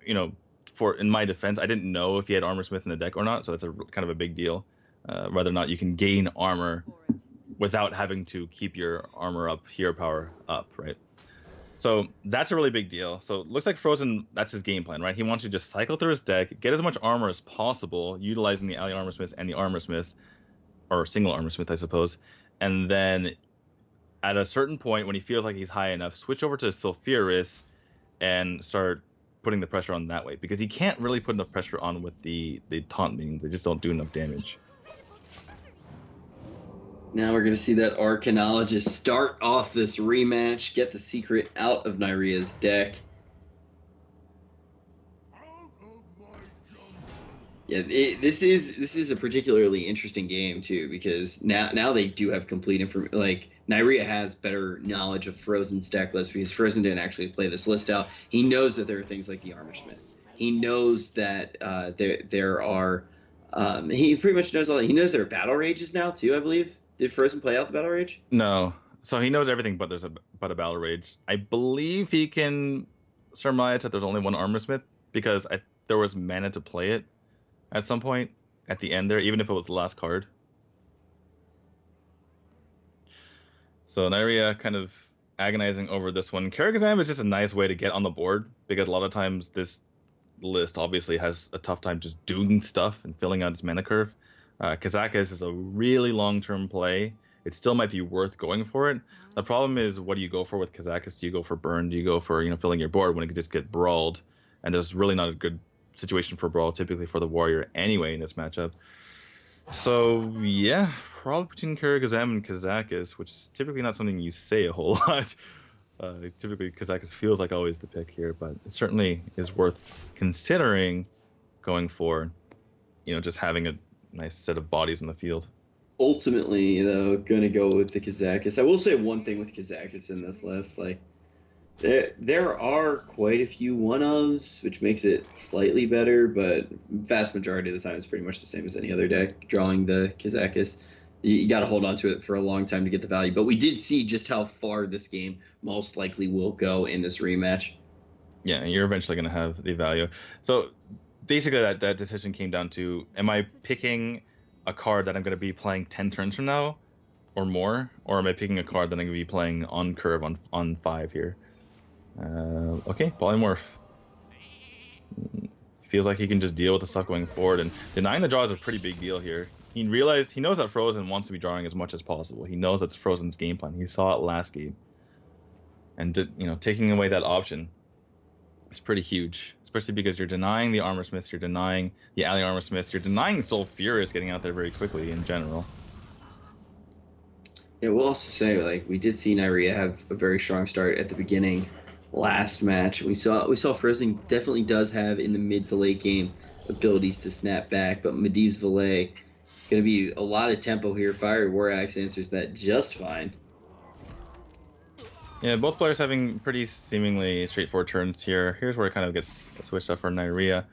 in my defense, I didn't know if he had Armor Smith in the deck or not. So that's kind of a big deal. Whether or not you can gain armor without having to keep your armor up, hero power up, right? So that's a really big deal. So it looks like Fr0zen, that's his game plan, right? He wants to just cycle through his deck, get as much armor as possible, utilizing the Alien Armor Smiths and the Armor Smiths, or single Armor Smith, I suppose. And then at a certain point, when he feels like he's high enough, switch over to Sulfuris and start putting the pressure on that way. Because he can't really put enough pressure on with the taunt minions. They just don't do enough damage. Now we're going to see that Arcanologist start off this rematch, get the secret out of Neirea's deck. Yeah, this is a particularly interesting game too, because now they do have complete information. Like, Neirea has better knowledge of Fr0zen's deck list because Fr0zen didn't actually play this list out. He knows that there are things like the Armor Smith. He knows that there are. He pretty much knows all. He knows there are battle rages now too, I believe. Did Fr0zen play out the battle rage? No. So he knows everything but there's a battle rage. I believe he can surmise that there's only one Armor Smith because there was mana to play it at some point at the end there, even if it was the last card. So Neirea kind of agonizing over this one. Karazhan is just a nice way to get on the board because a lot of times this list obviously has a tough time just doing stuff and filling out its mana curve. Kazakus is a really long-term play. It still might be worth going for it. The problem is, what do you go for with Kazakus? Do you go for burn? Do you go for filling your board when it could just get brawled? And there's really not a good situation for brawl typically for the Warrior anyway in this matchup. So yeah, probably between Kyrgyzstan and Kazakhstan, which is typically not something you say a whole lot. Typically, Kazakhstan feels like always the pick here, but it certainly is worth considering going for, just having a nice set of bodies in the field. Ultimately, though, gonna go with the Kazakhstan. I will say one thing with Kazakhstan in this list, like there are quite a few one-ofs, which makes it slightly better, but vast majority of the time it's pretty much the same as any other deck. Drawing the Kazakhstan, you got to hold on to it for a long time to get the value. But we did see just how far this game most likely will go in this rematch. Yeah, and you're eventually going to have the value. So basically that decision came down to, am I picking a card that I'm going to be playing 10 turns from now or more, or am I picking a card that I'm going to be playing on curve on 5 here? Okay, Polymorph. Feels like he can just deal with the suck going forward, and denying the draw is a pretty big deal here. He knows that Fr0zen wants to be drawing as much as possible. He knows that's Fr0zen's game plan. He saw it last game, and taking away that option is pretty huge, especially because you're denying the Armor Smiths, you're denying the Ally Armor Smiths, you're denying Soul Furious getting out there very quickly in general. Yeah, we'll also say, like, we did see Neirea have a very strong start at the beginning. Last match, we saw Fr0zen definitely does have in the mid to late game abilities to snap back, but Medivh's Valet going to be a lot of tempo here. Fiery War Axe answers that just fine. Yeah, both players having pretty seemingly straightforward turns here. Here's where it kind of gets switched up for Neirea.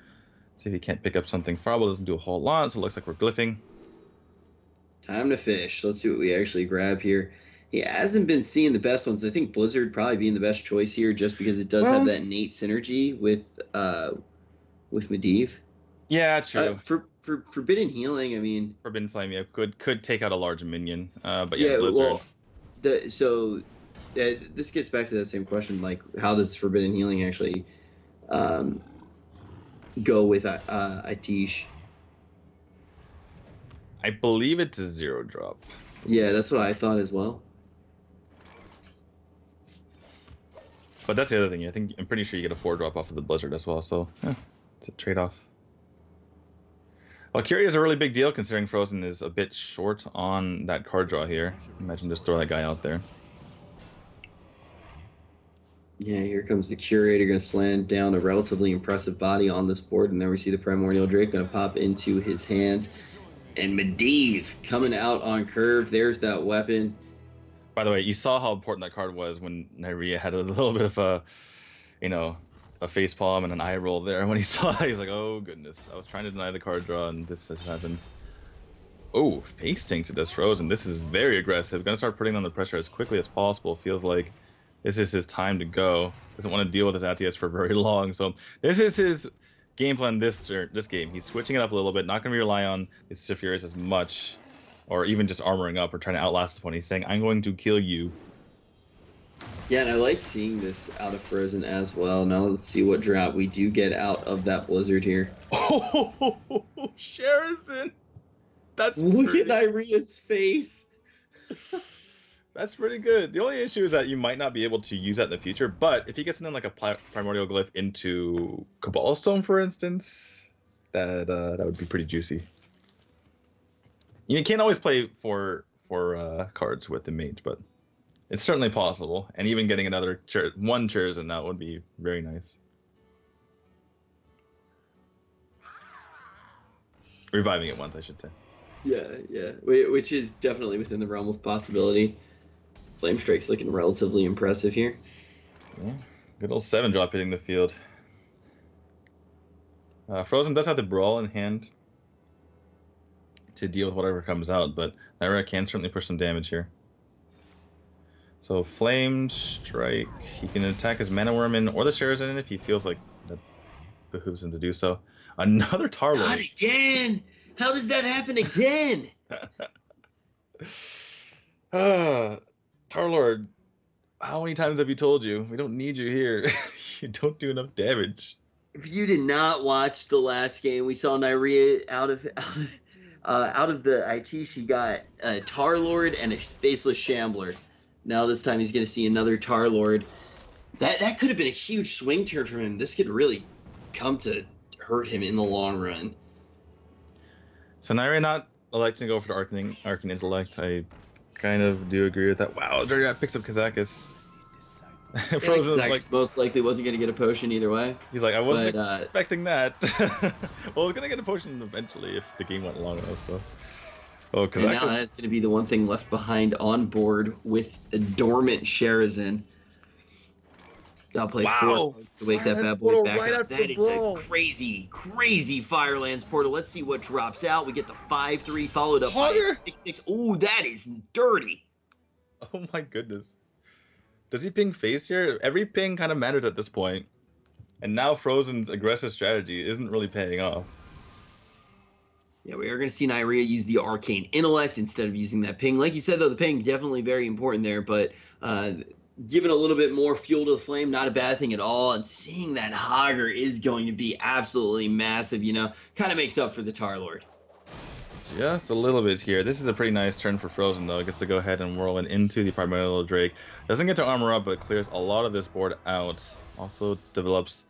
See if he can't pick up something. Frabo doesn't do a whole lot, so it looks like we're glyphing. Time to fish. Let's see what we actually grab here. He hasn't been seeing the best ones. I think Blizzard probably being the best choice here, just because it does have that innate synergy with Medivh. Yeah, true. For Forbidden Healing, I mean, Forbidden Flame, yeah, could take out a large minion. But yeah, Blizzard. Well, this gets back to that same question. Like, how does Forbidden Healing actually go with Itish? I believe it's a 0-drop. Yeah, that's what I thought as well. But that's the other thing. I'm pretty sure you get a 4-drop off of the Blizzard as well. So it's a trade-off. Well, Curia is a really big deal considering Fr0zen is a bit short on that card draw here. Imagine just throw that guy out there. Yeah, here comes the Curator, going to slam down a relatively impressive body on this board, and then we see the Primordial Drake going to pop into his hands. And Medivh coming out on curve. There's that weapon. By the way, you saw how important that card was when Neirea had a little bit of a facepalm and an eye roll there. When he saw it, he's like, oh goodness, I was trying to deny the card draw and this just happens. Oh, face tanks it does Fr0zen. This is very aggressive. Gonna start putting on the pressure as quickly as possible. Feels like this is his time to go. Doesn't want to deal with his ATS for very long. So this is his game plan this game. He's switching it up a little bit. Not going to rely on his Sephiroth as much, or even just armoring up or trying to outlast this one. He's saying, I'm going to kill you. Yeah, and I like seeing this out of Fr0zen as well. Now let's see what drop we do get out of that Blizzard here. Oh, Fr0zen! Look at Neirea's face. That's pretty good. The only issue is that you might not be able to use that in the future, but if he gets something like a Primordial Glyph into Cabal Stone, for instance, that would be pretty juicy. You can't always play for cards with the Mage, but it's certainly possible. And even getting one Fr0zen, that would be very nice. Reviving it once, I should say. Yeah, which is definitely within the realm of possibility. Flame Strike's looking relatively impressive here. Yeah, good old 7-drop hitting the field. Fr0zen does have the Brawl in hand to deal with whatever comes out, but Neirea can certainly push some damage here. So Flame Strike, he can attack his Mana Wyrm or the Fr0zen if he feels like that behooves him to do so. Another Tarlord. Not again! How does that happen again? Tarlord, how many times have you told you? We don't need you here. You don't do enough damage. If you did not watch the last game, we saw Neirea out of the IT. She got a Tarlord and a Faceless Shambler. Now this time he's going to see another Tarlord. That could have been a huge swing turn for him. This could really come to hurt him in the long run. So Neirea not electing to go for the Arcane Intellect. I kind of do agree with that. Wow, Dirty Guy picks up Kazakis. Fr0zen like, most likely wasn't going to get a potion either way. He's like, I wasn't expecting that. Well, I was going to get a potion eventually if the game went long enough, so. Oh, Kazakis. And now that's going to be the one thing left behind on board with a dormant Fr0zen. I'll play 4 to wake that bad boy back up. That is a crazy, crazy Firelands portal. Let's see what drops out. We get the 5-3 followed up by a 6-6. Oh, that is dirty. Oh my goodness. Does he ping face here? Every ping kind of matters at this point. And now Fr0zen's aggressive strategy isn't really paying off. Yeah, we are going to see Neirea use the Arcane Intellect instead of using that ping. Like you said, though, the ping definitely very important there, but giving a little bit more fuel to the flame, not a bad thing at all. And seeing that Hogger is going to be absolutely massive, you know, kind of makes up for the Tar Lord. Just a little bit here. This is a pretty nice turn for Fr0zen, though. It gets to go ahead and whirl into the Primordial Drake. Doesn't get to armor up, but clears a lot of this board out. Also develops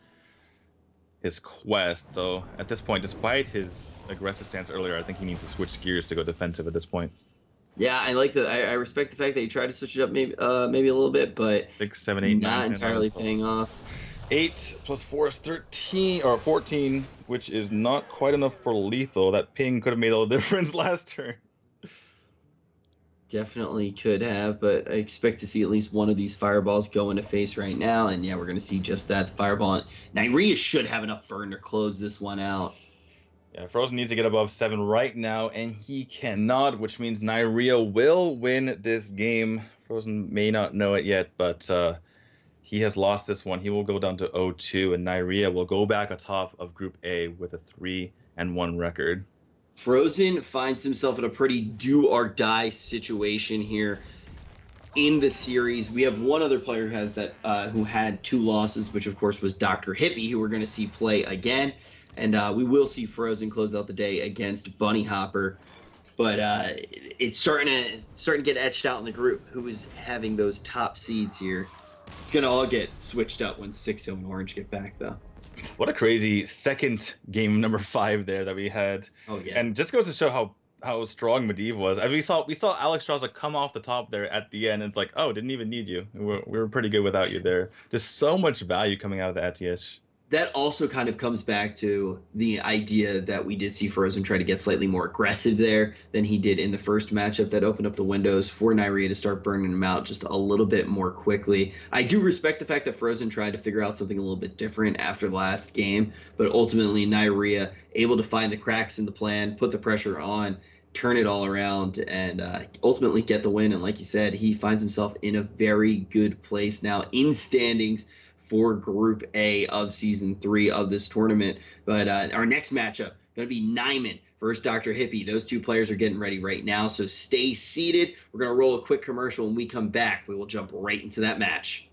his quest, though. At this point, despite his aggressive stance earlier, I think he needs to switch gears to go defensive at this point. Yeah, I like I respect the fact that he tried to switch it up maybe a little bit, but 6, 7, 8, 9, not 10, entirely 11, paying off. 8 plus 4 is 13 or 14, which is not quite enough for lethal. That ping could have made all the difference last turn. Definitely could have, but I expect to see at least one of these fireballs go into face right now, and yeah, we're going to see just that. The fireball. Neirea should have enough burn to close this one out. Yeah, Fr0zen needs to get above 7 right now, and he cannot, which means Neirea will win this game. Fr0zen may not know it yet, but he has lost this one. He will go down to 0-2, and Neirea will go back atop of Group A with a 3-1 record. Fr0zen finds himself in a pretty do-or-die situation here in the series. We have one other player who has that, who had 2 losses, which of course was Dr. Hippie, who we're going to see play again. And we will see Fr0zen close out the day against Bunny Hopper. But it's starting to get etched out in the group who is having those top seeds here. It's going to all get switched up when 6 and Orange get back, though. What a crazy second game number 5 there that we had. Oh, yeah. And just goes to show how strong Medivh was. I mean, we saw Alex Straza come off the top there at the end. And it's like, oh, didn't even need you. We were pretty good without you there. Just so much value coming out of the ATS. That also kind of comes back to the idea that we did see Fr0zen try to get slightly more aggressive there than he did in the first matchup. That opened up the windows for Neirea to start burning him out just a little bit more quickly. I do respect the fact that Fr0zen tried to figure out something a little bit different after the last game, but ultimately Neirea able to find the cracks in the plan, put the pressure on, turn it all around, and ultimately get the win. And like you said, he finds himself in a very good place now in standings for Group A of Season 3 of this tournament. But our next matchup going to be Nyman versus Dr. Hippie. Those 2 players are getting ready right now, so stay seated. We're going to roll a quick commercial. When we come back, we will jump right into that match.